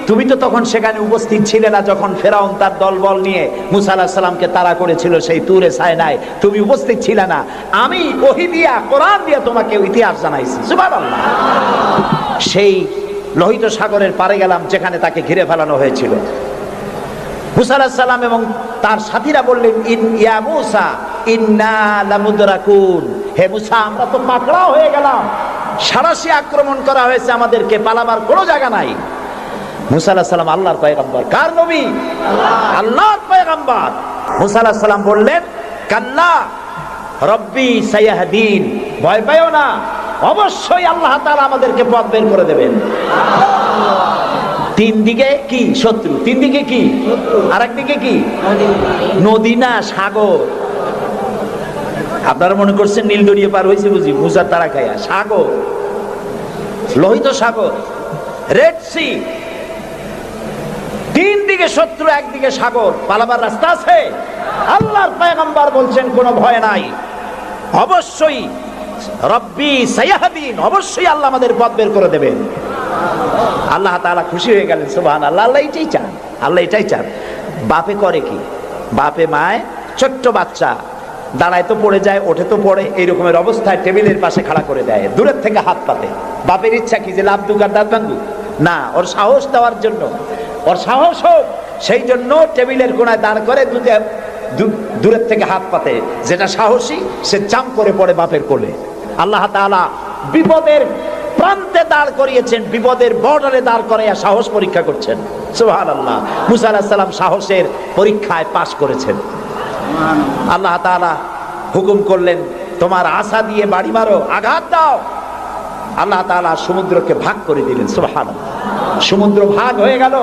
তুমি তো তখন সেখানে উপস্থিত ছিলে না যখন ফেরাউন তার দলবল নিয়ে মুসা আলাইহিস সালামকে তাড়া করেছিল সেই তুরে সায়নায়, তুমি উপস্থিত ছিলে না। আমি ওহী দিয়া, কোরআন দিয়া তোমাকে ইতিহাস জানাইছি। সুবহানাল্লাহ। সেই লোহিত সাগরের পারে গেলাম যেখানে তাকে ঘিরে ফেলানো হয়েছিল। মুসা আলাইহিস সালাম এবং তার সাথীরা বললেন, ইয়া মুসা ইন্না লামুদরাকুন, হে মুসা আমরা তো পাকড়াও হয়ে গেলাম, সারাশি আক্রমণ করা হয়েছে, আমাদেরকে পালাবার কোনো জায়গা নাই। মুসা আলাইহিস সালাম আল্লাহর পয়গম্বর। কার নবী? আল্লাহর পয়গম্বর। মুসা আলাইহিস সালাম বললেন, কাল্লা রব্বি সায়াহদিন, ভয় পাইও না, অবশ্যই আল্লাহ তাআলা আমাদেরকে পথ বের করে দেবেন। 3 দিকে কি শত্রু, 3 দিকে কি, আর একদিকে কি নদী না সাগর। আপনারা মনে করছেন নীল দরিয়া পার হয়েছে বুঝি মুসার তারা খায়া? সাগর, লোহিত সাগর, রেড সি। 3 দিকে শত্রু, একদিকে সাগর, পালাবার রাস্তা আছে। আল্লাহর পয়গম্বর বলছেন কোনো ভয় নাই, অবশ্যই রব্বি সায়াহদিন, অবশ্যই আল্লাহ আমাদের পথ বের করে দেবেন। আল্লাহ তাআলা খুশি হয়ে গেলেন। সুবহানাল্লাহ। আল্লাহ এটাই চান, আল্লাহ এটাই চান। বাপে করে কি, বাপে মায় ছোট্ট বাচ্চা দাঁড়ায় তো পড়ে যায়, ওঠে তো পড়ে, এইরকমের অবস্থায় টেবিলের পাশে খাড়া করে দেয়, দূরের থেকে হাত পাতে। বাপের ইচ্ছা কি যে লাভ দুক আর দাঁত ভাঙুক? না, ওর সাহস দেওয়ার জন্য, ওর সাহস হোক সেই জন্য টেবিলের কোণায় দাঁড় করে দূরের থেকে হাত পাতে। যেটা সাহসী সে চাম করে পড়ে বাপের কোলে। আল্লাহ তাআলা বিপদের প্রান্তে দাঁড় করিয়েছেন, বিপদের বর্ডারে দাঁড় করাইয়া সাহস পরীক্ষা করছেন। সুবহানাল্লাহ। মুসা আলাইহিস সালাম সাহসের পরীক্ষায় পাশ করেছেন। আল্লাহ তাআলা হুকুম করলেন, তোমার আশা দিয়ে বাড়ি মারো, আঘাত দাও। আল্লাহ তাআলা সমুদ্রকে ভাগ করে দিলেন। সুবহানাল্লাহ। সমুদ্র ভাগ হয়ে গেল।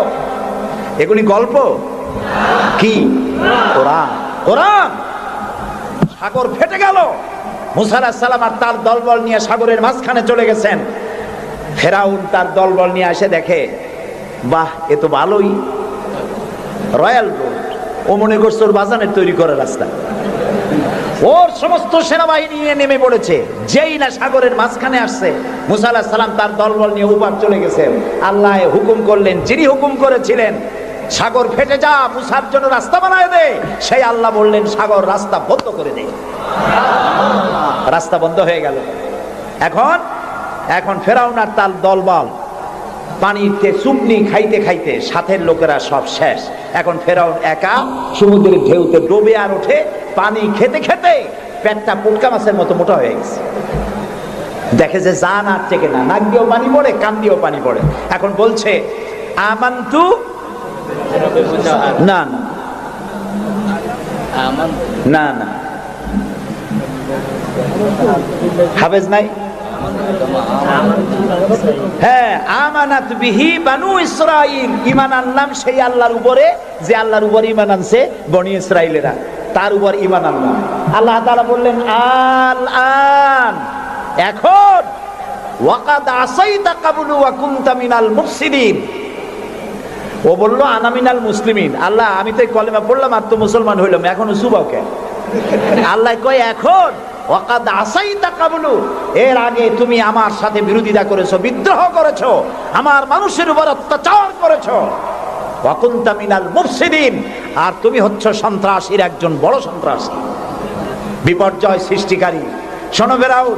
এগুলি গল্প কি? কোরআন। কোরআন। সাগর ফেটে গেল। মুসা আলাইহিস সালাম আর তার দলবল নিয়ে সাগরের মাঝখানে চলে গেছেন। ফেরাউন তার দলবল নিয়ে এসে দেখে বাহ, এ তো ভালোই, রয়্যাল রোড। ও মনে করছে ওর বাজানের তৈরি করা রাস্তা। ওর সমস্ত সেনাবাহিনী নিয়ে নেমে পড়েছে। যেই না সাগরের মাঝখানে আসছে, মুসা আলাইহিস সালাম তার দলবল নিয়ে উপার চলে গেছেন। আল্লাহ হুকুম করলেন, যিনি হুকুম করেছিলেন সাগর ফেটে যা, মুসার জন্য রাস্তা বানায় দে, সেই আল্লাহ বললেন সাগর রাস্তা বন্ধ করে দে। রাস্তা বন্ধ হয়ে গেল। এখন ফেরাউন আর তার দলবল পানিতে চুপনি খাইতে খাইতে সাথের লোকেরা সব শেষ। এখন ফেরাউন একা সমুদ্রের ঢেউতে ডুবে আর ওঠে, পানি খেতে খেতে পেটটা পুটকা মাছের মতো মোটা হয়ে গেছে। দেখে যে জান আর টেকে না, নাক দিয়েও পানি পড়ে, কান দিয়েও পানি পড়ে। এখন বলছে আমান্তু, না না না না, হাফেজ নাই? হ্যাঁ, আমানাত বিহি বানু ইসরাইল, ঈমান আনলাম সেই আল্লাহর উপরে যে আল্লাহর উপর ঈমান আনছে বনি ইসরাইলেরা, তার উপর ঈমান আনলাম। আল্লাহ তাআলা বললেন আল আন, এখন ওয়াকাদ আসাইতা কাবলু ওয়া কুনতা মিনাল মুফসিদিন। ও বলল আনা মিনাল মুসলিমিন। আল্লাহ আমি তো কলেমা পড়লাম আর তো মুসলমান হইলাম, এখনো চুবাও কেন? আল্লাহ কয় এখন ওয়াকাদ আসাইতা কাবলু, এর আগে তুমি আমার সাথে বিরোধিতা করেছো, বিদ্রোহ করেছো, আমার মানুষের উপর অত্যাচার করেছো, ওয়া কুনতা মিনাল মুফসিদিন, আর তুমি হচ্ছ সন্ত্রাসীর একজন বড় সন্ত্রাসী, বিপর্যয় সৃষ্টিকারী। শোনো ফেরাউন,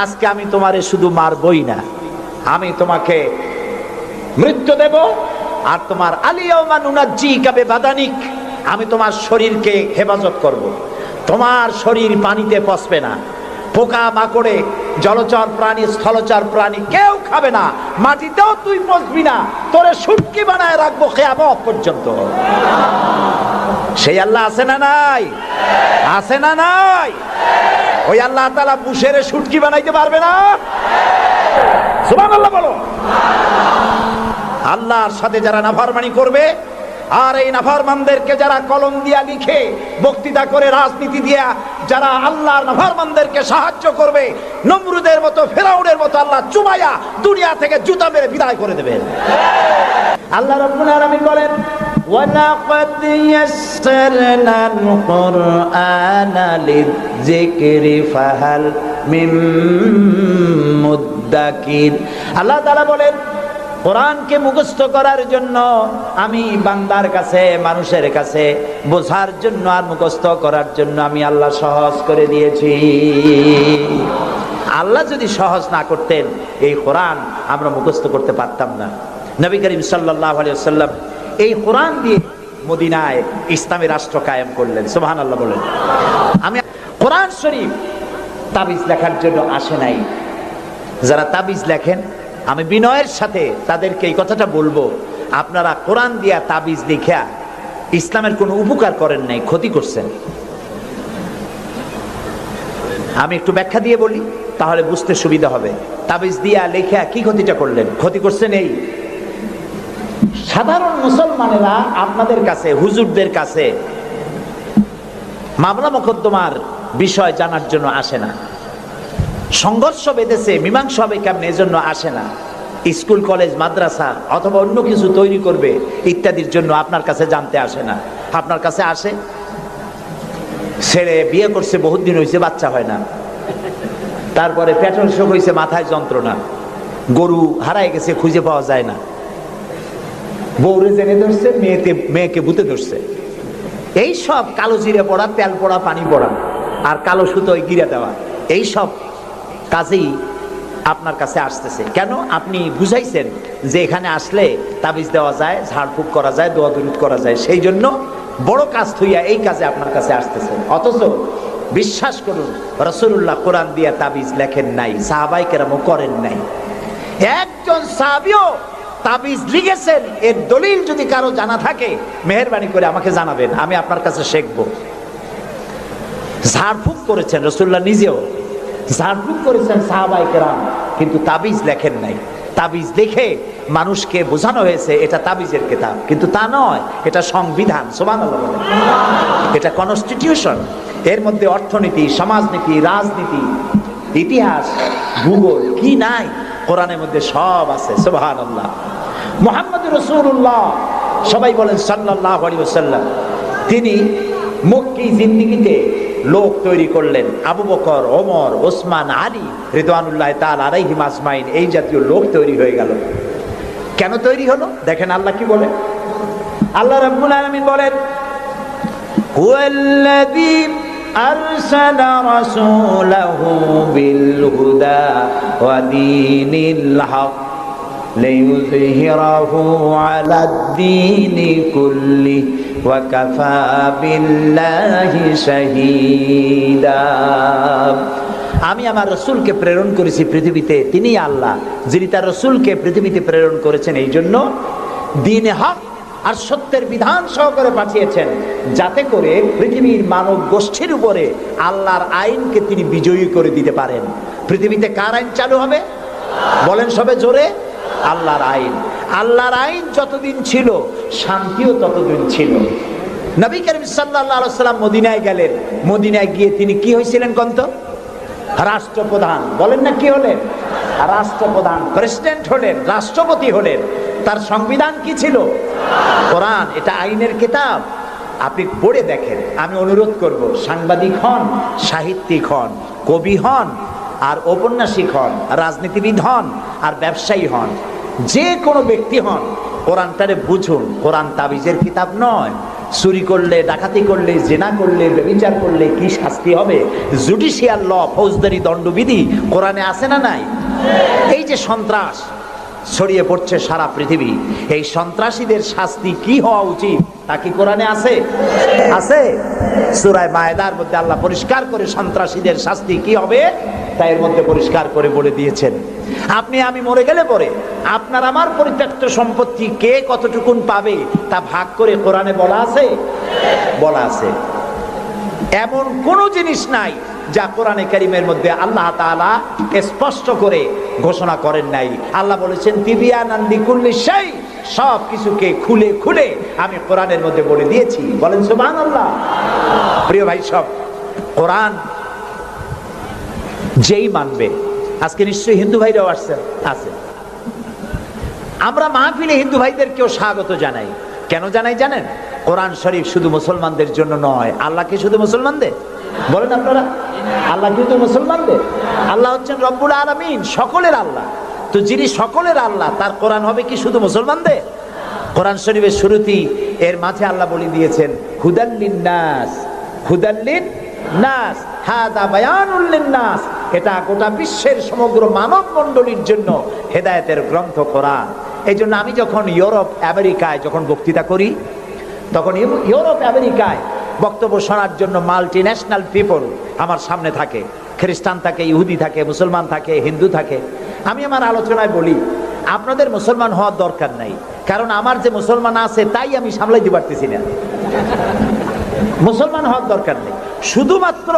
আজকে আমি তোমারে শুধু মারবই না, আমি তোমাকে মৃত্যু দেব, আর তোমার আলিয়াউমা নুনাজ্জিকা বিবাদানিক, আমি তোমার শরীরকে হেফাজত করব। তোমার শরীর পানিতে পচবে না, পোকা মাকড়ে, জলচর প্রাণী, স্থলচর প্রাণী কেউ খাবে না, মাটিতেও তুই পচবি না, তোরে শুটকি বানায় রাখবো কিয়ামত পর্যন্ত। সেই আল্লাহ আছে না নাই? আছে না নাই? ওই আল্লাহ তাআলা বুশেরে শুটকি বানাইতে পারবে না? সুবহানাল্লাহ বলো। আল্লাহর সাথে যারা নাফরমানি করবে, আর এই নাফরমানদেরকে যারা কলম দিয়া লিখে, বক্তৃতা করে, রাজনীতি দিয়া যারা আল্লাহর নাফরমানদেরকে সাহায্য করবে, নমরুদের মতো, ফেরাউনের মতো আল্লাহ চুমাইয়া দুনিয়া থেকে জুতা মেরে বিদায় করে দেবেন। আল্লাহ রাব্বুল আলামিন বলেন ওয়ালাকাদ ইয়াসসারনাল কুরআনা লিযিকরি ফাহাল মিন মুদ্দাকির। আল্লাহ তাআলা বলেন কোরআনকে মুখস্থ করার জন্য আমি বান্দার কাছে, মানুষের কাছে বোঝার জন্য আর মুখস্থ করার জন্য আমি আল্লাহ সহজ করে দিয়েছি। আল্লাহ যদি সহজ না করতেন, এই কোরআন আমরা মুখস্থ করতে পারতাম না। নবী করিম সাল্লাল্লাহু আলাইহি ওয়াসাল্লাম এই কোরআন দিয়ে মদিনায় ইসলামী রাষ্ট্র কায়েম করলেন। সুবহানাল্লাহ বলেন। আমি কোরআন শরীফ তাবিজ লেখার জন্য আসে নাই। যারা তাবিজ লেখেন, আমি বিনয়ের সাথে তাদেরকে এই কথাটা বলবো, আপনারা কোরআন দিয়া তাবিজ লিখা ইসলামের কোনো উপকার করেন নাই, ক্ষতি করছেন। আমি একটু ব্যাখ্যা দিয়ে বলি, তাহলে বুঝতে সুবিধা হবে। তাবিজ দিয়া লেখা কি ক্ষতিটা করলেন? ক্ষতি করছেন এই, সাধারণ মুসলমানেরা আপনাদের কাছে, হুজুরদের কাছে মামলা মোকদ্দমার বিষয় জানার জন্য আসে না। সংঘর্ষ বেঁধেছে, মীমাংসা হবে কেমন, এজন্য আসে না। স্কুল, কলেজ, মাদ্রাসা অথবা অন্য কিছু তৈরি করবে ইত্যাদির জন্য আপনার কাছে জানতে আসে না। আপনার কাছে আসে, ছেলে বিয়ে করছে, বহুত দিন হয়েছে, বাচ্চা হয় না, তারপরে পেট্রোল শোক হয়েছে, মাথায় যন্ত্রণা, গরু হারায় গেছে, খুঁজে পাওয়া যায় না, বউরে জেনে ধরছে, মেয়েকে ভূতে ধরছে, এই সব কালো জিরে পড়া, তেল পড়া, পানি পড়া, আর কালো সুতোয় গিরে দেওয়া, এই সব কাজেই আপনার কাছে আসতেছে। কেন? আপনি বুঝাইছেন যে এখানে আসলে তাবিজ দেওয়া যায়, ঝাড়ফুঁক করা যায়, দোয়া দরুদ করা যায়, সেই জন্য বড় কাজ থইয়া এই কাজে আপনার কাছে আসতেছে। অথচ বিশ্বাস করুন, রাসূলুল্লাহ কোরআন দিয়া তাবিজ লেখেন নাই, সাহাবায়ে কেরামও করেন নাই। একজন সাহাবীও তাবিজ লিখেছেন এর দলিল যদি কারো জানা থাকে, মেহেরবানি করে আমাকে জানাবেন, আমি আপনার কাছে শিখবো। ঝাড়ফুঁক করেছেন রাসূলুল্লাহ নিজেও, ঝাড়ফুঁক করেছেন সাহাবায়ে কেরাম, কিন্তু তাবিজ লেখেন নাই। তাবিজ লিখে মানুষকে বোঝানো হয়েছে এটা তাবিজের কিতাব, কিন্তু তা নয়, এটা সংবিধান। সুবহানাল্লাহ বলেন। এটা কনস্টিটিউশন, এর মধ্যে অর্থনীতি, সমাজনীতি, রাজনীতি, ইতিহাস, ভূগোল কি নাই, কোরআনের মধ্যে সব আছে। সুবহানাল্লাহ। মুহাম্মদুর রাসূলুল্লাহ, সবাই বলেন সাল্লাল্লাহু আলাইহি ওয়াসাল্লাম, তিনি মক্কি জিন্দেগিতে লোক তৈরি করলেন। আবু বকর, ওমর, ওসমান, আলী রিদওয়ানুল্লাহ তাআলা আলাইহিম আজমাইন, এই জাতীয় লোক তৈরি হয়ে গেল। কেন তৈরি হলো? দেখেন আল্লাহ কি বলেন। আল্লাহ রাব্বুল আলামিন বলেন, হুয়াল্লাযী আরসালা রাসূলাহু বিল হুদা ওয়া দীনিল হক লিইয়ুযহিরাহু আলাদ-দীনি কুল্লি ওয়া কাফা বিল্লাহি শাহীদা। আমি আমার রসুলকে প্রেরণ করেছি পৃথিবীতে, তিনি আল্লাহ যিনি তার রসুলকে পৃথিবীতে প্রেরণ করেছেন এই জন্য দ্বীনে হক আর সত্যের বিধান সহকারে পাঠিয়েছেন, যাতে করে পৃথিবীর মানব গোষ্ঠীর উপরে আল্লাহর আইনকে তিনি বিজয়ী করে দিতে পারেন। পৃথিবীতে কার আইন চালু হবে? বলেন সবে জোরে, আল্লাহর আইন। আল্লাহর আইন যতদিন ছিল শান্তিও ততদিন ছিল। নবী করিম সাল্লাল্লাহু আলাইহি ওয়াসাল্লাম মদিনায় গেলেন, মদিনায় গিয়ে তিনি কি হয়েছিলেন কন্ত? রাষ্ট্রপ্রধান। বলেন না কি হলেন? রাষ্ট্রপ্রধান, প্রেসিডেন্ট হলেন, রাষ্ট্রপতি হলেন। তার সংবিধান কি ছিল? কোরআন। এটা আইনের কিতাব, আপনি পড়ে দেখেন। আমি অনুরোধ করব, সাংবাদিক হন, সাহিত্যিক হন, কবি হন আর ঔপন্যাসিক হন, রাজনীতিবিদ হন আর ব্যবসায়ী হন, যে কোনো ব্যক্তি হন, কোরআনটারে বুঝুন। কোরআন তাবিজের কিতাব নয়। চুরি করলে, ডাকাতি করলে, জেনা করলে, ব্যভিচার করলে কি শাস্তি হবে, জুডিশিয়াল ল, ফৌজদারি দণ্ডবিধি কোরআনে আছে না নাই? এই যে সন্ত্রাস ছড়িয়ে পড়ছে সারা পৃথিবী, এই সন্ত্রাসীদের শাস্তি কি হওয়া উচিত তা কি কোরআনে আছে? আছে। সূরা মায়েদার মধ্যে আল্লাহ পরিষ্কার করে সন্ত্রাসীদের শাস্তি কি হবে তা এর মধ্যে পরিষ্কার করে বলে দিয়েছেন। আপনি আমি মরে গেলে পরে আপনার আমার পরিত্যক্ত সম্পত্তি কে কতটুকুন পাবে তা ভাগ করে কোরআনে বলা আছে? বলা আছে। এমন কোন জিনিস নাই যা কোরআনে কারীমের মধ্যে আল্লাহ তাআলা স্পষ্ট করে ঘোষণা করেন নাই। আল্লাহ বলেছেন তিবিয়ানান লিকুল্লি শাই, সব কিছুকে খুলে খুলে আমি কোরআনের মধ্যে বলে দিয়েছি। বলেন সুবহানাল্লাহ। প্রিয় ভাই সব, কোরআন যেই মানবে, আজকে নিশ্চয়ই হিন্দু ভাইরাও আসছেন, আছে। আমরা মাহফিলে হিন্দু ভাইদেরকেও স্বাগত জানাই। কেন জানাই জানেন? কোরআন শরীফ শুধু মুসলমানদের জন্য নয়। আল্লাহ কি শুধু মুসলমানদের? বলেন আপনারা, আল্লাহ কিন্তু মুসলমানদের। আল্লাহ হচ্ছেন রব্বুল আলামিন, সকলের আল্লাহ। তো যিনি সকলের আল্লাহ, তার কোরআন হবে কি শুধু মুসলমানদের? কোরআন শরীফের শুরুতেই এর মাঝে আল্লাহ বলে দিয়েছেন হুদাল লিন্নাস, হুদাল লিন্নাস, হাদা বায়ানুল লিন্নাস। এটা গোটা বিশ্বের সমগ্র মানব মণ্ডলীর জন্য হেদায়েতের গ্রন্থ কোরআন। এই জন্য আমি যখন ইউরোপ আমেরিকায় যখন বক্তৃতা করি, তখন ইউরোপ আমেরিকায় বক্তব্য শোনার জন্য মাল্টি ন্যাশনাল পিপল আমার সামনে থাকে। খ্রিস্টান থাকে, ইহুদি থাকে, মুসলমান থাকে, হিন্দু থাকে। আমি আমার আলোচনায় বলি, আপনাদের মুসলমান হওয়ার দরকার নাই, কারণ আমার যে মুসলমান আছে তাই আমি সামলাইতে পারতেছি না। মুসলমান হওয়ার দরকার নেই, শুধুমাত্র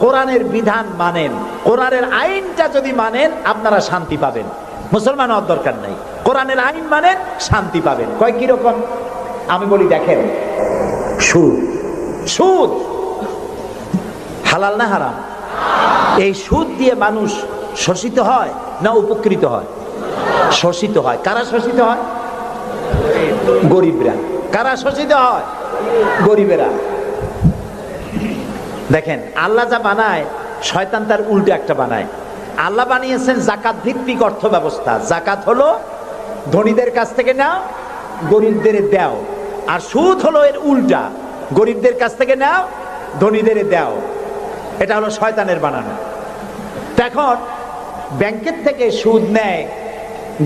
কোরআনের বিধান মানেন, কোরআনের আইনটা যদি মানেন আপনারা শান্তি পাবেন। মুসলমান হওয়ার দরকার নাই, কোরআনের আইন মানেন, শান্তি পাবেন। কয় কিরকম? আমি বলি দেখেন, সুদ, সুদ হালাল না হারাম? এই সুদ দিয়ে মানুষ শোষিত হয় না উপকৃত হয়? শোষিত হয়। কারা শোষিত হয়? গরিবরা। কারা শোষিত হয়? গরিবেরা। দেখেন আল্লাহ যা বানায়, শয়তান তার উল্টো একটা বানায়। আল্লাহ বানিয়েছেন জাকাত ভিত্তিক অর্থ ব্যবস্থা। জাকাত হলো ধনীদের কাছ থেকে নাও, গরিবদের দাও। আর সুদ হলো এর উল্টা, গরিবদের কাছ থেকে নাও, ধনীদের দাও। এটা হলো শয়তানের বানানো। এখন ব্যাংকের থেকে সুদ নেয়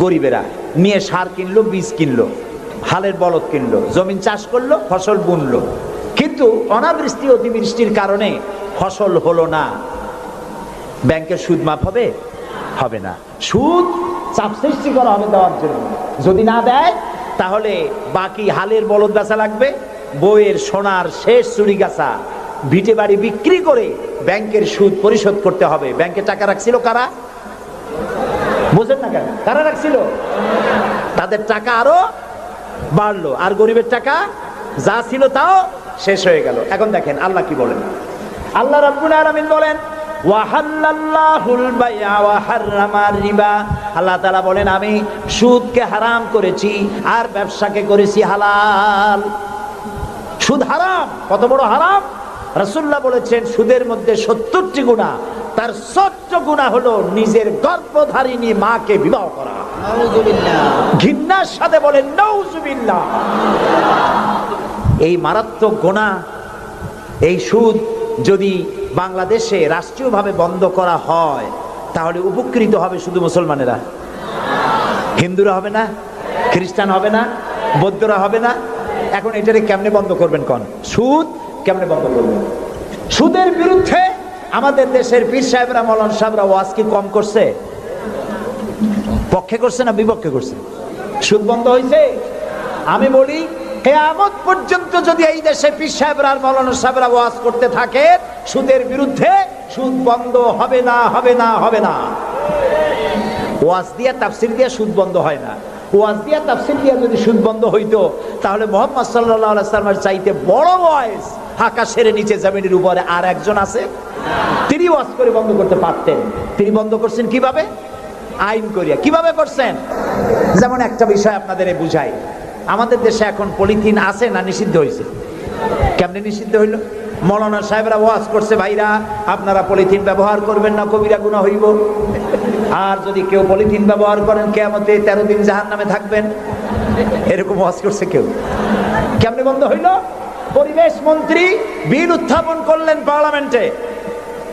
গরিবেরা, নিয়ে সার কিনলো, বীজ কিনলো, হালের বলদ কিনলো, জমিন চাষ করলো, ফসল বুনলো, কিন্তু অনাবৃষ্টি অতিবৃষ্টির কারণে ফসল হলো না। ব্যাংকের সুদ মাফ হবে? হবে না। সুদ চাপ সৃষ্টি করা হবে দেওয়ার জন্য। যদি না দেয় তাহলে বাকি হালের বলদ বেচা লাগবে, বইয়ের সোনার শেষ চুরি গাছা ভিটে বাড়ি বিক্রি করে ব্যাংকের সুদ পরিশোধ করতে হবে। ব্যাংকে টাকা রাখছিল কারা? বুঝেন না কেন? কারা রাখছিল? তাদের টাকা আরো বাড়লো, আর গরিবের টাকা যা ছিল তাও শেষ হয়ে গেল। এখন দেখেন আল্লাহ কি বলেন। আল্লাহ রাব্বুল আলামিন বলেন ওয়া হাল্লাল্লাহুল বাই'a ওয়া হাররামার রিবা। আল্লাহ তাআলা বলেন আমি সুদকে হারাম করেছি আর ব্যবসাকে করেছি হালাল। সুদ হারাম, কত বড় হারাম! রাসূলুল্লাহ বলেছেন সুদের মধ্যে 70টি গুনাহ, তার 70 গুনাহ হলো নিজের গর্ভধারিণী মাকে বিবাহ করা। নাউযুবিল্লাহ। ঘৃণার সাথে বলেন নাউযুবিল্লাহ। এই মারাত্মক গুনাহ, এই সুদ যদি বাংলাদেশে রাষ্ট্রীয়ভাবে বন্ধ করা হয় তাহলে উপকৃত হবে শুধু মুসলমানেরা, হিন্দুরা হবে না, খ্রিস্টান হবে না, বৌদ্ধরা হবে না। এখন এটারে কেমনে বন্ধ করবেন কোন? সুদ কেমনে বন্ধ করবেন? সুদের বিরুদ্ধে আমাদের দেশের পীর সাহেবরা, মাওলানা সাহেবরা ওয়াজ কি কম করছে? পক্ষে করছে না বিপক্ষে করছে? সুদ বন্ধ হয়েছে? আমি বলি কিয়ামত পর্যন্ত যদি এই দেশে পীর সাহেবরা আর মাওলানা সাহেবরা ওয়াজ করতে থাকে সুদের বিরুদ্ধে, সুদ বন্ধ হবে না, হবে না, হবে না। ওয়াজ দিয়া তাফসীর দিয়া সুদ বন্ধ হয় না। ওয়াজ দিয়া তাফসীর দিয়া যদি সুদ বন্ধ হইতো তাহলে মুহাম্মদ সাল্লাল্লাহু আলাইহি ওয়াসাল্লামের চাইতে বড় ওয়াজ আকাশের নিচে জমিনের উপরে আর একজন আছে, তিনি ওয়াজ করে বন্ধ করতে পারতেন। তিনি বন্ধ করছেন কিভাবে? আইন করিয়া। কিভাবে করছেন? যেমন একটা বিষয় আপনাদের বুঝাই, আমাদের দেশে এখন পলিথিন আছে না নিষিদ্ধ হয়েছে? কেমনে নিষিদ্ধ হইল? মাওলানা সাহেবরা ওয়াজ করছে ভাইরা আপনারা পলিথিন ব্যবহার করবেন না, কবিরা গুনাহ হইব, আর যদি কেউ পলিথিন ব্যবহার করেন কিয়ামতে 13 দিন জাহান্নামে থাকবেন। এরকম ওয়াজ করছে কেউ? কেমনে বন্ধ হইল? পরিবেশ মন্ত্রী বিল উত্থাপন করলেন পার্লামেন্টে,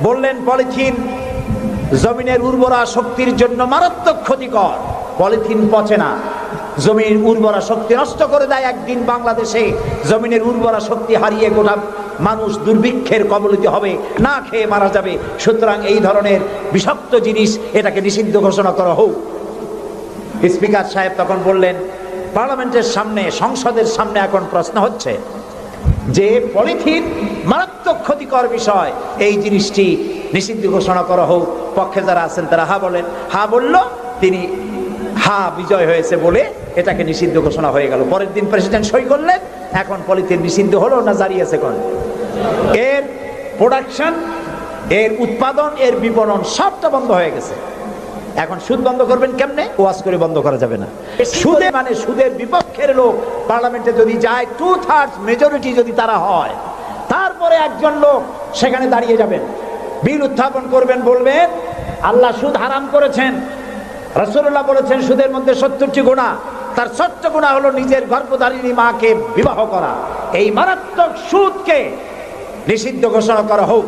বললেন পলিথিন জমিনের উর্বরা শক্তির জন্য মারাত্মক ক্ষতিকর, পলিথিন পচে না, জমির উর্বরা শক্তি নষ্ট করে দেয়। একদিন বাংলাদেশে জমিনের উর্বরা শক্তি হারিয়ে গোটা মানুষ দুর্ভিক্ষের কবলিত হবে, না খেয়ে মারা যাবে। সুতরাং এই ধরনের বিষাক্ত জিনিস এটাকে নিষিদ্ধ ঘোষণা করা হোক। স্পিকার সাহেব তখন বললেন পার্লামেন্টের সামনে, সংসদের সামনে এখন প্রশ্ন হচ্ছে যে পলিথিন মারাত্মক ক্ষতিকর বিষয়, এই জিনিসটি নিষিদ্ধ ঘোষণা করা হোক। পক্ষে যারা আছেন তারা হা বলেন। হা বলল, তিনি হা বিজয় হয়েছে বলে এটাকে নিষিদ্ধ ঘোষণা হয়ে গেল। পরের দিন প্রেসিডেন্ট সই করলেন। এখন পলিথিন নিষিদ্ধ হলো না জারি আছে? কোন এর প্রোডাকশন, এর উৎপাদন, এর বিপণন সবটা বন্ধ হয়ে গেছে। এখন সুদ বন্ধ করবেন কেমনে? ওয়াজ করে বন্ধ করা যাবে না। সুদে মানে সুদের বিপক্ষের লোক পার্লামেন্টে যদি যায়, 2/3 মেজরিটি যদি তারা হয়, তারপরে একজন লোক সেখানে দাঁড়িয়ে যাবেন, বিল উত্থাপন করবেন, বলবেন আল্লাহ সুদ হারাম করেছেন, রাসূলুল্লাহ বলেছেন সুদের মধ্যে 70টি গুনাহ, তার 70 গুনাহ হলো নিজের গর্ভধারিণী মাকে বিবাহ করা। এই মারাত্মক সুদকে নিষিদ্ধ ঘোষণা করা হোক।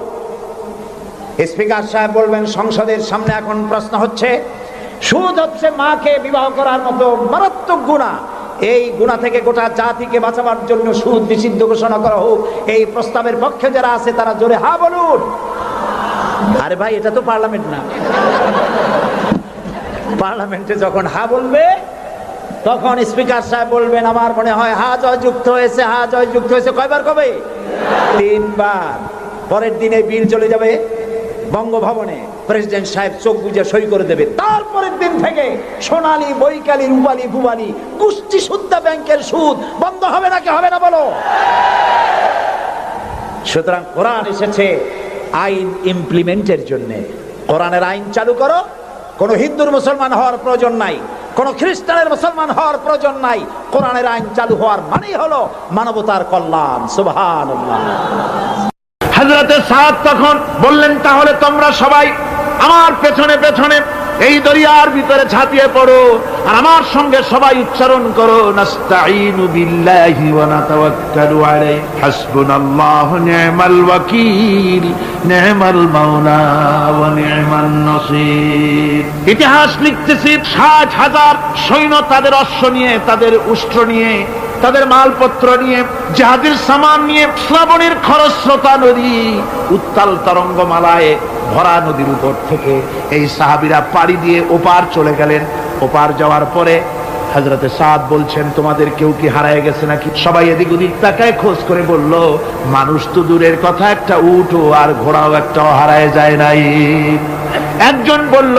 স্পিকার সাহেব বলবেন সংসদের সামনে এখন প্রশ্ন হচ্ছে, সুদ হচ্ছে মাকে বিবাহ করার মতো মারাত্মক গুনাহ, এই গুনাহ থেকে গোটা জাতিকে বাঁচাবার জন্য সুদ নিষিদ্ধ ঘোষণা করা হোক। এই প্রস্তাবের পক্ষে যারা আছে তারা জোরে হা বলুন। আরে ভাই, এটা তো পার্লামেন্ট না। পার্লামেন্টে যখন হা বলবে তখন স্পিকার সাহেব বলবেন আমার মনে হয় হা জয় যুক্ত হয়েছে, হা জয় যুক্ত হয়েছে। কয়বার কবে? 3 বার। পরের দিনে বিল চলে যাবে বঙ্গভবনে, প্রেসিডেন্ট সাহেব চোখ বুজে সই করে দেবে। তারপরের দিন থেকে সোনালী, বৈকালী, রূপালী, ভুবালী, কুষ্টি সুদ্ধা ব্যাংকের সুদ বন্ধ হবে নাকি হবে না বলো? সুতরাং কোরআন এসেছে আইন ইমপ্লিমেন্টের জন্য। কোরআনের আইন চালু করো। কোন হিন্দুর মুসলমান হওয়ার প্রয়োজন নাই, কোন খ্রিস্টানের মুসলমান হওয়ার প্রয়োজন নাই। কোরআনের আইন চালু হওয়ার মানেই হলো মানবতার কল্যাণ। সুবহানাল্লাহ। হযরতে সাদ তখন বললেন তাহলে তোমরা সবাই আমার পেছনে পেছনে এই দরিয়ার ভিতরে ঝাঁপিয়ে পড়ো আর আমার সঙ্গে সবাই উচ্চারণ করো নাস্তাঈনু বিল্লাহি ওয়া নাতাওয়াক্কালু আলাইহি হাসবুনাল্লাহু নি'মাল ওয়াকিল নি'মাল মাওলা ওয়া নি'মান নাসীর। ইতিহাস লিখতেছি 60,000 সৈন্য তাদের অশ্ব নিয়ে, তাদের উষ্ট্র নিয়ে, তাদের মালপত্র নিয়ে, জাহাজের সামান নিয়ে শ্রাবণের খরস্রোতা নদী, উত্তাল তরঙ্গমালায় ভরা নদীর উপর থেকে এই সাহাবীরা পাড়ি দিয়ে ওপার চলে গেলেন। ওপার যাওয়ার পরে হযরতে সাদ বলছেন তোমাদের কেউ কি হারায় গেছে নাকি? সবাই এদিক ওদিক তাকায় খোঁজ করে বলল মানুষ তো দূরের কথা, একটা উট আর ঘোড়াও একটাও হারায় যায় নাই। একজন বলল,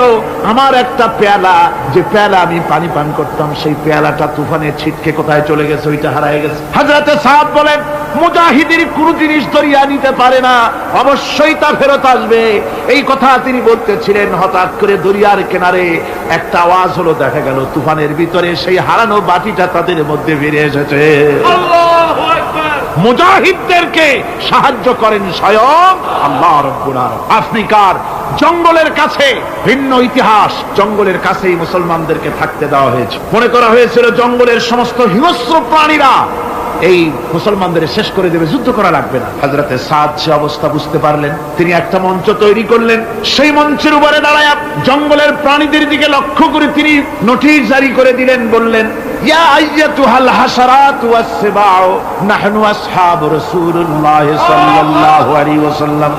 আমার একটা পেয়ালা, যে পেয়ালা আমি পানি পান করতাম, সেই পেয়ালাটা তুফানে ছিটকে কোথায় চলে গেছে, ওইটা হারায় গেছে। হযরতে সাদ বলেন, মুজাহিদের কোন জিনিস দরিয়া নিতে পারে না, অবশ্যই তা ফেরত আসবে। এই কথা তিনি বলতেছিলেন, হঠাৎ করে দরিয়ার কিনারে একটা আওয়াজ হলো, দেখা গেল তুফানের ভিতরে সেই হারানো বাটিটা তাদের মধ্যে ফিরে এসেছে। আল্লাহু আকবার। মুজাহিদদেরকে সাহায্য করেন স্বয়ং আল্লাহ রাব্বুল আলামিন। আফ্রিকার জঙ্গলের কাছে ভিন্ন ইতিহাস, জঙ্গলের কাছেই মুসলমানদেরকে থাকতে দেওয়া হয়েছে। মনে করা হয়েছিল জঙ্গলের সমস্ত হিংস্র প্রাণীরা এই মুসলমানদের শেষ করে দেবে, যুদ্ধ করা লাগবে না। হযরতে সাদ সে অবস্থা বুঝতে পারলেন, তিনি একটা মঞ্চ তৈরি করলেন। সেই মঞ্চের উপরে দাঁড়ায় জঙ্গলের প্রাণীদের দিকে লক্ষ্য করে তিনি নোটিশ জারি করে দিলেন, বললেন, ইয়া আইয়াতুহাল হাশারাত ওয়াস সিবাউ নাহনু আসহাবু রাসূলুল্লাহ সাল্লাল্লাহু আলাইহি ওয়াসাল্লাম।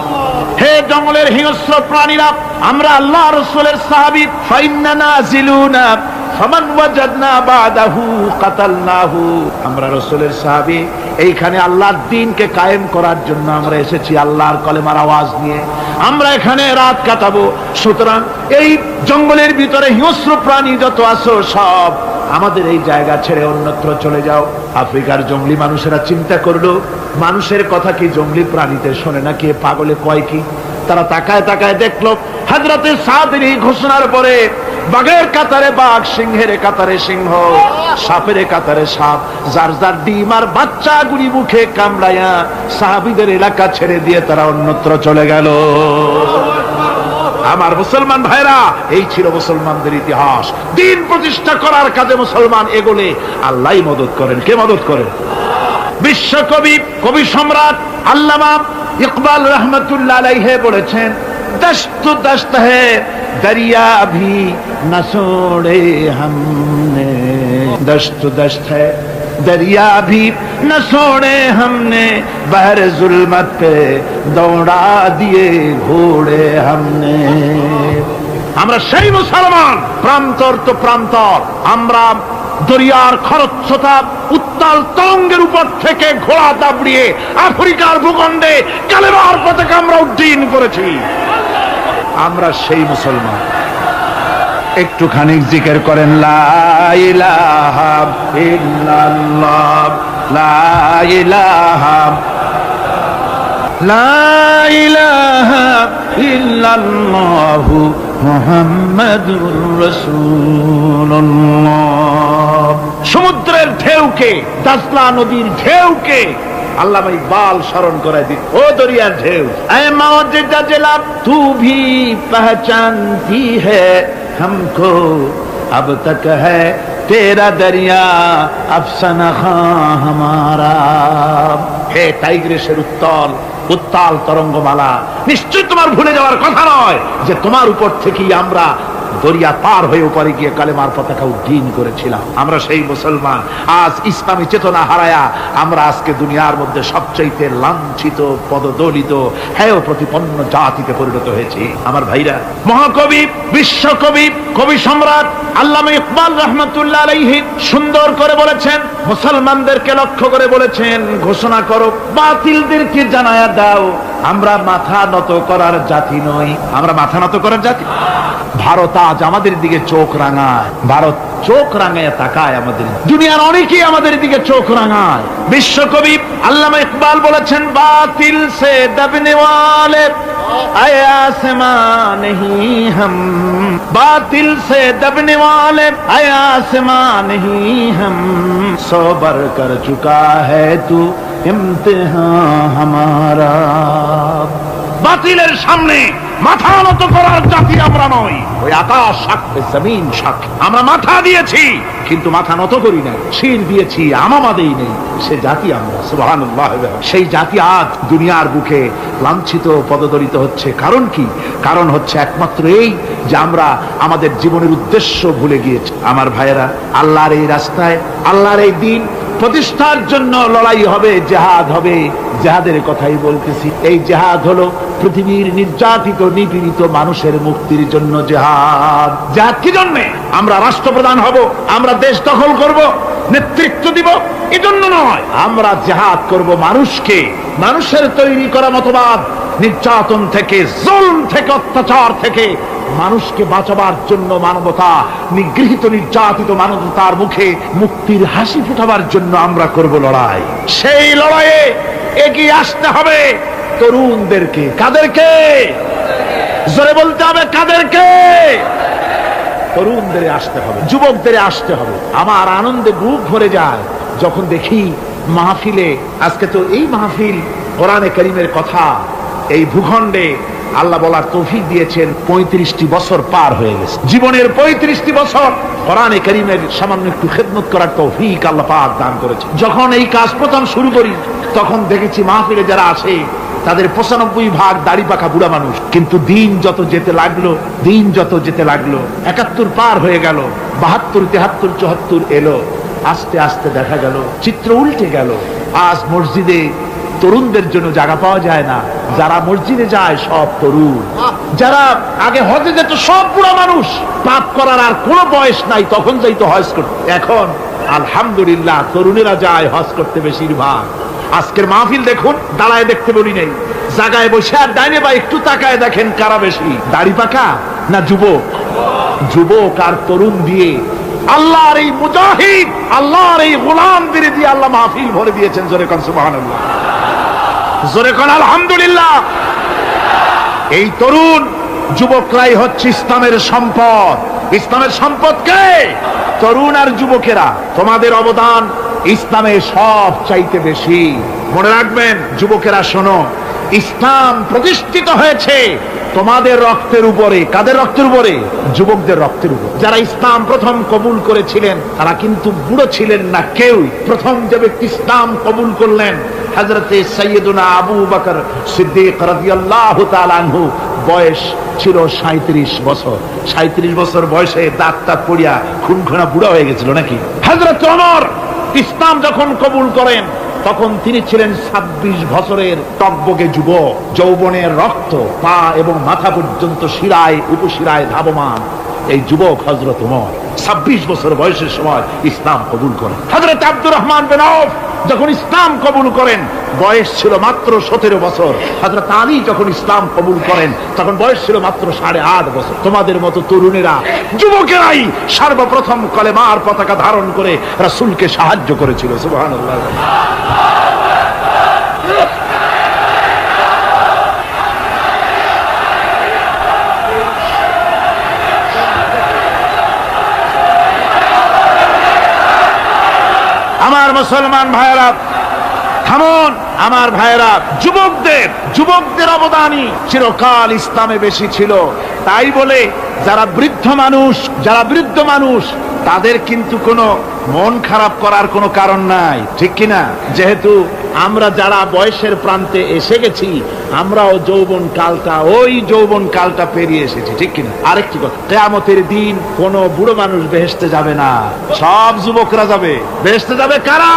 হে জঙ্গলের হিংস্র প্রাণীরা, আমরা আল্লাহ রাসূলের সাহাবী, ফাইন্না নাজিলুনা ফামান ওয়াজাদনা বাদাহু কাতালনাহু। আমরা রাসূলের সাহাবী, এইখানে আল্লাহর দ্বীনকে কায়েম করার জন্য আমরা এসেছি, আল্লাহর কলেমার আওয়াজ নিয়ে আমরা এখানে রাত কাটাবো। সুতরাং এই জঙ্গলের ভিতরে হিংস্র প্রাণী যত আছো, সব আমাদের এই জায়গা ছেড়ে অন্যত্র চলে যাও। আফ্রিকার জঙ্গলি মানুষেরা চিন্তা করলো, মানুষের কথা কি জঙ্গলি প্রাণীতে শোনে নাকি, পাগলে কয় কি? তারা তাকায় তাকায় দেখলো, হযরতে সাদের এই ঘোষণার পরে বাঘের কাতারে বাঘ, সিংহের কাতারে সিংহ, সাপের কাতারে সাপ, যার যার ডিম আর বাচ্চাগুলি মুখে কামড়ায়া সাহাবীদের এলাকা ছেড়ে দিয়ে তারা অন্যত্র চলে গেল। আমার মুসলমান ভাইরা, এই ছিল মুসলমানদের ইতিহাস। দ্বীন প্রতিষ্ঠা করার কাজে মুসলমান এগোলে আল্লাহই মদত করেন। কে মদত করেন? বিশ্বকবি, কবি সম্রাট আল্লামা ইকবাল রহমতুল্লাহ আলাইহি বলেছেন, দশত দশত है दरिया भी न छोड़े हमने, दश्त दश्त है दरिया भी न छोड़े हमने, बहर जुल्मत पे दौड़ा दिए घोड़े हमने। আমরা সেই মুসলমান, প্রান্তর তো প্রান্তর, আমরা দরিয়ার খরস্রোতা উত্তাল তরঙ্গের উপর থেকে ঘোড়া দাবড়িয়ে আফ্রিকার ভূখণ্ডে কালেমার পতাকা আমরা উড্ডীন করেছি। আমরা সেই মুসলমান। একটুখানি জিকির করেন, লা ইলাহা ইল্লাল্লাহ, লা ইলাহা, লা ইলাহা ইল্লাল্লাহ মুহাম্মাদুর রাসূলুল্লাহ। সমুদ্রের ঢেউকে, দাজলা নদীর ঢেউকে আল্লামা ইকবাল স্মরণ করায় দিন, ও দরিয়ার ঢেউ, এ মওজুদা জলাব তু ভি পহচানতি হ্যায় हमको अब तक है तेरा दरिया अफसाना खां हमारा। হে টাইগ্রিসের উত্তাল তরঙ্গমালা, নিশ্চয় তোমার ভুলে যাওয়ার কথা নয় যে তোমার উপর থেকেই আমরা দরিয়া পার হয়ে উপরে গিয়ে কালেমার পতাকা উড্ডীন করেছিলাম। আমরা সেই মুসলমান। আজ ইসলামী চেতনা হারায়া আমরা আজকে দুনিয়ার মধ্যে সবচাইতে লাঞ্ছিত, পদদলিত, হেয় প্রতিপন্ন জাতিতে পরিণত হয়েছি। আমার ভাইরা, মহাকবি, বিশ্বকবি, কবি সম্রাট আল্লামা ইকবাল রহমতুল্লাহ আলাইহি সুন্দর করে বলেছেন, মুসলমানদেরকে লক্ষ্য করে বলেছেন, ঘোষণা করো, বাতিলদেরকে জানায়া দাও, আমরা মাথা নত করার জাতি নই। আমরা মাথা নত করার জাতি। ভারত আজ আমাদের দিকে চোখ রাঙায়, ভারত চোখ রাঙায় তাকায় আমাদের, দুনিয়ার অনেকেই আমাদের দিকে চোখ রাঙায়। বিশ্বকবি আল্লামা ইকবাল বলেছেন, বাতিল সে দবনে ওয়ালে आए आसमां नहीं हम, बातिल से दबने वाले आए आसमां नहीं हम, सोबर कर चुका है तू इम्तिहान हमारा। বাতিলের সামনে মাথা নত করার জাতি আমরা নই। ওই আকাশ সাক্ষী, জমিন সাক্ষী, আমরা মাথা দিয়েছি কিন্তু মাথা নত করি না, শির দিয়েছি আমামা দেই নেই, সে জাতি আমরা। সুবহানাল্লাহ। সেই জাতি আজ দুনিয়ার বুকে লাঞ্ছিত, পদদলিত হচ্ছে। কারণ কি? কারণ হচ্ছে একমাত্র এই যে আমরা আমাদের জীবনের উদ্দেশ্য ভুলে গিয়েছি। আমার ভাইয়েরা, আল্লাহর এই রাস্তায়, আল্লাহর এই দিন প্রতিষ্ঠার জন্য লড়াই হবে, জিহাদ হবে। জিহাদের কথাই বলতেছি। এই জিহাদ হলো পৃথিবীর নির্যাতিত, নিপীড়িত মানুষের মুক্তির জন্য জিহাদ। জিহাদ কি জন্য? আমরা রাষ্ট্রপ্রধান হব, আমরা দেশ দখল করব, নেতৃত্ব দিব, এজন্য নয়। আমরা জিহাদ করব মানুষকে, মানুষের তৈরি করা মতবাদ, নির্যাতন থেকে, জুলম থেকে, অত্যাচার থেকে মানুষকে বাঁচাবার জন্য, মানবতা নিগৃহীত নির্যাতিত মানবতার মুখে মুক্তির হাসি ফোটাবার জন্য আমরা করব লড়াই। সেই লড়াইয়ে এগিয়ে আসতে হবে তরুণদেরকে। কাদেরকে? জোরে বলতে হবে, কাদেরকে? তরুণদের আসতে হবে, যুবকদের আসতে হবে। আমার আনন্দে বুক ভরে যায় যখন দেখি মাহফিলে, আজকে তো এই মাহফিল কোরআনে কারীমের কথা এই ভূখণ্ডে আল্লাহ বলার তৌফিক দিয়েছেন। 35টি বছর পার হয়ে গেছে, জীবনের 35টি বছর কোরআনে কারীমের সামান্য একটু খেদমত করার তৌফিক আল্লাহ পাক দান করেছে। যখন এই কাজ প্রথম শুরু করি তখন দেখেছি মাহফিলে যারা আসে তাদের 95% দাড়ি পাকা বুড়া মানুষ। কিন্তু দিন যত যেতে লাগলো, 71 পার হয়ে গেল, 72, 73, 74 এলো, আস্তে আস্তে দেখা গেল চিত্র উল্টে গেল। আজ মসজিদে তরুণদের জন্য জায়গা পাওয়া যায় না। যারা মসজিদে যায় সব তরুণ। যারা আগে হজে যেত সব বুড়া মানুষ, পাপ করার আর কোনো বয়স নাই, তখন যাইতো হজ করতে। এখন আলহামদুলিল্লাহ তরুণেরা যায় হজ করতে বেশিরভাগ। আজকের মাহফিল দেখুন, দাঁড়ায় দেখতে বলি নাই, জায়গায় বসে আর ডাইনে বা একটু তাকায় দেখেন কারা বেশি, দাড়ি পাকা না যুবক? যুবক আর তরুণ দিয়ে আল্লাহর এই মুজাহিদ, আল্লাহর এই গোলামদের দিয়ে আল্লাহ মাহফিল ভরে দিয়েছেন। জোরে কোন সুবহানাল্লাহ, জোরে কোন আলহামদুলিল্লাহ। এই তরুণ যুবকরাই হচ্ছে ইসলামের সম্পদ। ইসলামের সম্পদ কে? তরুণ আর যুবকেরা। তোমাদের অবদান ইসলামে সব চাইতে বেশি। মনে রাখবেন যুবকেরা, শোনো, ইসলাম প্রতিষ্ঠিত হয়েছে তোমাদের রক্তের উপরে। কাদের রক্তের উপরে? যুবকদের রক্তের উপর। যারা ইসলাম প্রথম কবুল করেছিলেন তারা কিন্তু বুড়ো ছিলেন না কেউ। প্রথম যে ব্যক্তি ইসলাম কবুল করলেন হযরতে সাইয়্যিদুনা আবু বকর সিদ্দিক রাদিয়াল্লাহু তাআলা আনহু, বয়স ছিল 37 বছর। 37 বছর বয়সে দাঁত টাত পড়িয়া খুনখুনা বুড়া হয়ে গেছিল নাকি? হযরত ওমর ইসলাম যখন কবুল করেন তখন তিনি ছিলেন 26 বছরের টকবকে যুবক। যৌবনের রক্ত পা এবং মাথা পর্যন্ত শিরায় উপশিরায় ধাবমান এই যুবক হযরত ওমর 26 বছর বয়সের সময় ইসলাম কবুল করেন। হযরত আব্দুর রহমান বিন আউফ যখন ইসলাম কবুল করেন বয়স ছিল মাত্র 17 বছর। হযরত আলী যখন ইসলাম কবুল করেন তখন বয়স ছিল মাত্র 8.5 বছর। তোমাদের মতো তরুণেরা, যুবকেরাই সর্বপ্রথম কলেমার পতাকা ধারণ করে রাসূলকে সাহায্য করেছিল। সুবহানাল্লাহ। আমার মুসলমান ভাইয়েরা থামুন, আমার ভাইয়েরা, যুবকদের অবদানই চিরকাল ইসলামে বেশি ছিল। তাই বলে যারা বৃদ্ধ মানুষ তাদের কিন্তু কোনো মন খারাপ করার কোনো কারণ নাই, ঠিক কিনা? যেহেতু আমরা যারা বয়সের প্রান্তে এসে গেছি আমরাও ওই যৌবন কালটা পেরিয়ে এসেছি, ঠিক কিনা? আরেকটি কথা, কিয়ামতের দিন কোন বুড়ো মানুষ বেহেশতে যাবে না, সব যুবকরা যাবে। বেহেশতে যাবে কারা?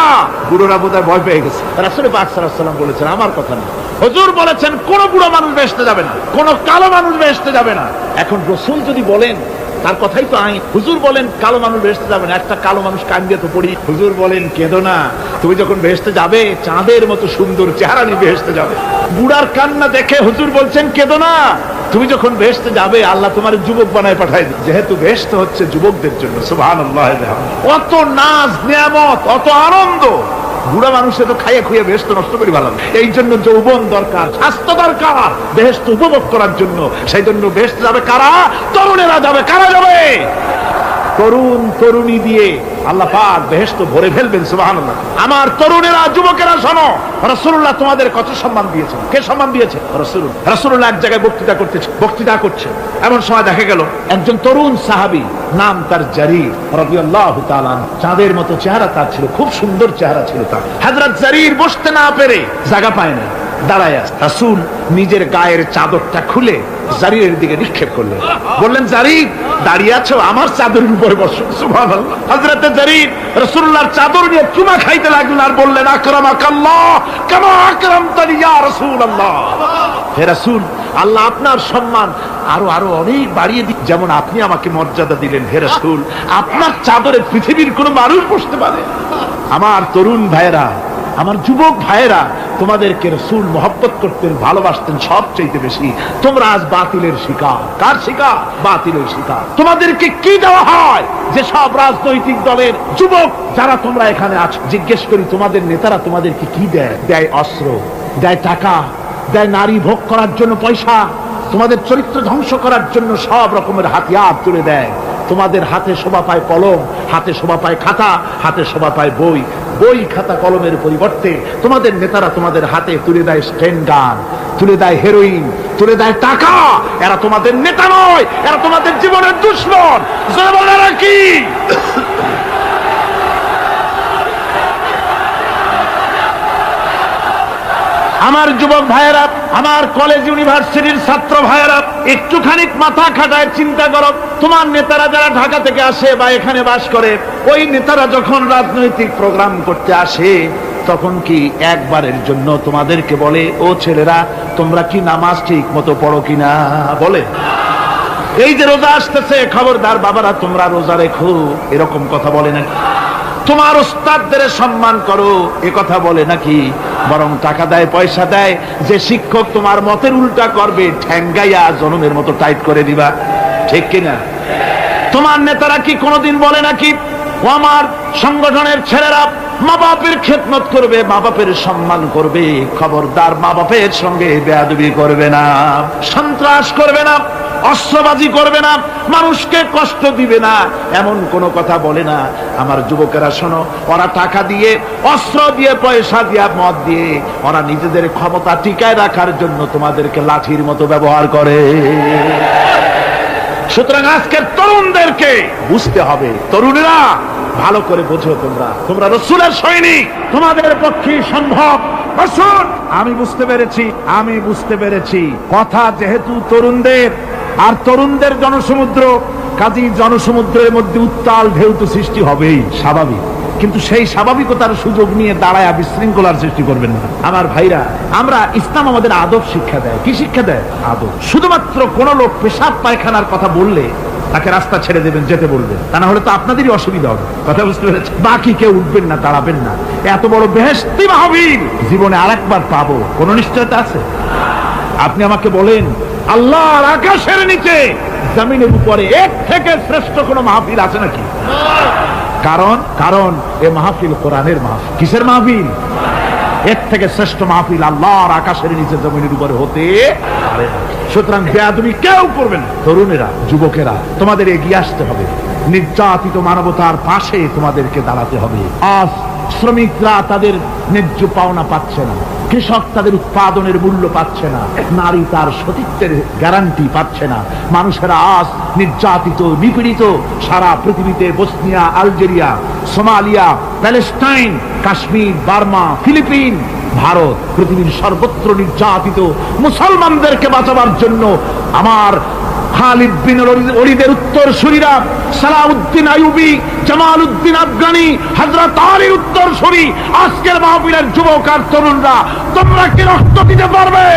বুড়োরা বোধহয় ভয় পেয়ে গেছে। রাসূল পাক সাল্লাল্লাহু আলাইহি ওয়াসাল্লাম বলেছেন, আমার কথা না, হুজুর বলেছেন কোন বুড়ো মানুষ বেহেশতে যাবে না, কোন কালো মানুষ বেহেশতে যাবে না। এখন রাসূল যদি বলেন তার কথাই তো আইন। হুজুর বলেন কালো মানুষ বেহেশতে যাবে না, একটা কালো মানুষ কান্দিয়ে তো পড়ি। হুজুর বলেন কেঁদো না, তুমি যখন বেহেশতে যাবে চাঁদের মতো সুন্দর চেহারা নিয়ে বেহেশতে যাবে। বুড়ার কান্না দেখে হুজুর বলছেন কেঁদো না, তুমি যখন বেহেশতে যাবে আল্লাহ তোমার যুবক বানায় পাঠায়। যেহেতু বেহেশত হচ্ছে যুবকদের জন্য, সুবহানাল্লাহ। অত নাজ নিয়ামত, অত আনন্দ, বুড়া মানুষে তো খাইয়ে খুঁয়ে বেহেশত নষ্ট করি ভালো। এই জন্য যৌবন দরকার, স্বাস্থ্য দরকার বেহেশত উপভোগ করার জন্য। সেই জন্য বেহেশতে যাবে কারা? তরুণেরা যাবে। কারা যাবে? তরুণ তরুণী দিয়ে আল্লাহ পাক বেহেশত ভরে ফেলবেন। সুবহানাল্লাহ। আমার তরুণেরা, যুবকেরা শোনো, রাসূলুল্লাহ তোমাদের কত সম্মান দিয়েছেন। কে সম্মান দিয়েছে? রাসূলুল্লাহ এক জায়গায় বক্তৃতা করছে। এমন সময় দেখা গেল একজন তরুণ সাহাবী, নাম তার জারীর রাদিয়াল্লাহু তাআলা। চাঁদের মতো চেহারা তার ছিল, খুব সুন্দর চেহারা ছিল তার। হযরত জারীর বসতে না পেরে জায়গা পায় না, দাঁড়ায় আছে। রাসূল নিজের গায়ের চাদরটা খুলে জারীরের দিকে নিক্ষেপ করলেন, বললেন, জারীর দাঁড়িয়ে আছো, আমার চাদরের উপরে বসো। সুবহানাল্লাহ। হযরত জারীর রাসূলুল্লাহর চাদর নিয়ে চুমা খাইতে লাগলেন আর বললেন, আকরামাকাল্লাহ কামা আকরামতানি ইয়া রাসূলুল্লাহ। হে রাসূল, আল্লাহ আপনার সম্মান আরো অনেক বাড়িয়ে দিন, যেমন আপনি আমাকে মর্যাদা দিলেন। হে রাসূল, আপনার চাদরে পৃথিবীর কোন মানুষ বসতে পারে? আমার তরুণ ভাইরা, আমার যুবক ভাইয়েরা তোমাদেরকে রাসূল মহব্বত করতেন, ভালোবাসতেন সবচেয়ে বেশি। তোমরা আজ বাতিলের শিকার। কার শিকার? বাতিলের শিকার। তোমাদেরকে কি দেওয়া হয়? যে সব রাজনৈতিক দলের যুবক যারা তোমরা এখানে আছো, জিজ্ঞেস করি তোমাদের নেতারা তোমাদেরকে কি দেয়? দেয় অস্ত্র, দেয় টাকা, দেয় নারী ভোগ করার জন্য পয়সা, তোমাদের চরিত্র ধ্বংস করার জন্য সব রকমের হাতিয়ার তুলে দেয়। তোমাদের হাতে শোভা পায় কলম, হাতে শোভা পায় খাতা, হাতে শোভা পায় বই। বই খাতা কলমের পরিবর্তে তোমাদের নেতারা তোমাদের হাতে তুলে দেয় স্টেন গান, তুলে দেয় হেরোইন, তুলে দেয় টাকা। এরা তোমাদের নেতা নয়, এরা তোমাদের জীবনের দুশ্মন। জনগণেরা কি আমার যুবক ভাইয়েরা, আমার কলেজ ইউনিভার্সিটির ছাত্র ভাইয়েরা, একটুখানি মাথা খাটায় চিন্তা করো। তোমার নেতারা যারা ঢাকা থেকে আসে বা এখানে বাস করে, ওই নেতারা যখন রাজনৈতিক প্রোগ্রাম করতে আসে, তখন কি একবারের জন্য তোমাদেরকে বলে, ও ছেলেরা তোমরা কি নামাজ ঠিক মতো পড়ো কিনা? বলে? এই যে রোজা আসতেছে, খবরদার বাবারা তোমরা রোজা রেখো, এরকম কথা বলে নাকি? তোমার ওস্তাদদের সম্মান করো, এ কথা বলে নাকি? বরং টাকা দেয়, পয়সা দেয়, যে শিক্ষক তোমার মতের উল্টা করবে, ঠ্যাঙ্গাইয়া জনমের মতো টাইট করে দিবা। ঠিক কিনা? তোমার নেতারা কি কোনোদিন বলে নাকি, ও আমার সংগঠনের ছেলেরা মা বাপের খেদমত করবে, মা বাপের সম্মান করবে, খবরদার মা বাপের সঙ্গে বেয়াদবি করবে না, সন্ত্রাস করবে না, অস্ত্রবাজি করবে না, মানুষকে কষ্ট দিবে না, এমন কোনো কথা বলে না? আমার যুবকেরা শোনো, ওরা টাকা দিয়ে, অস্ত্র দিয়ে, পয়সা দিয়ে, মদ দিয়ে, ওরা নিজেদের ক্ষমতা টিকায় রাখার জন্য তোমাদেরকে লাঠির মতো ব্যবহার করে। সুতরাং আজকের তরুণদেরকে বুঝতে হবে, তরুণেরা ভালো করে বোঝো, তোমরা রাসূলের সৈনিক, তোমাদের পক্ষে সম্ভব। রাসূল, আমি বুঝতে পেরেছি কথা যেহেতু তরুণদের, আর তরুণদের জনসমুদ্র, কাজী জনসমুদ্রের মধ্যে উত্তাল ঢেউ তো সৃষ্টি হবেই, স্বাভাবিক। কিন্তু সেই স্বাভাবিকতার সুযোগ নিয়ে দাঁড়ায় বিশৃঙ্খলার সৃষ্টি করবেন না। আমার ভাইরা, আমরা ইসলাম আমাদের আদব শিক্ষা দেয়। কি শিক্ষা দেয়? আদব। শুধুমাত্র কোন লোক পেশাব পায়খানার কথা বললে তাকে রাস্তা ছেড়ে দেবেন, যেতে বলবেন, তা না হলে তো আপনাদেরই অসুবিধা হবে। কথা বুঝতে পেরেছেন? বাকি কেউ উঠবেন না, দাঁড়াবেন না। এত বড় বেহেশতি মাহফিল জীবনে আরেকবার পাবো, কোন নিশ্চয়তা আছে? আপনি আমাকে বলেন, আল্লাহর আকাশের নিচে, জমিনের উপরে এর থেকে শ্রেষ্ঠ কোন মাহফিল আছে নাকি? কারণ এ মাহফিল কোরআনের মাহফিল। কিসের মাহফিল? এর থেকে শ্রেষ্ঠ মাহফিল আল্লাহর আকাশের নিচে জমিনের উপরে হতে পারে না। সুতরাং বেয়াদবি কেউ করবে না। তরুণেরা, যুবকেরা, তোমাদের এগিয়ে আসতে হবে। নির্যাতিত মানবতার পাশে তোমাদেরকে দাঁড়াতে হবে। আজ শ্রমিকরা তাদের ন্যায্য পাওনা পাচ্ছে না, কৃষক তাদের উৎপাদনের মূল্য পাচ্ছে না, নারী তার সতীত্বের গ্যারান্টি পাচ্ছে না। মানুষেরা আজ নির্যাতিত, নিপীড়িত। সারা পৃথিবীতে Bosnia, Algeria, Somalia, Palestine, Kashmir, Burma, Philippines, Bharat, পৃথিবীর সর্বত্র নির্যাতিত মুসলমানদেরকে বাঁচাবার জন্য আমার খালিদ বিন ওলীদের উত্তরসূরিরা, সালাউদ্দিন আইয়ুবী, জামালউদ্দিন আফগানি, হযরত আলীর উত্তরসূরি, আজকের মাহফিলের যুবক আর তরুণরা, তোমরা কি রক্ত দিতে পারবে?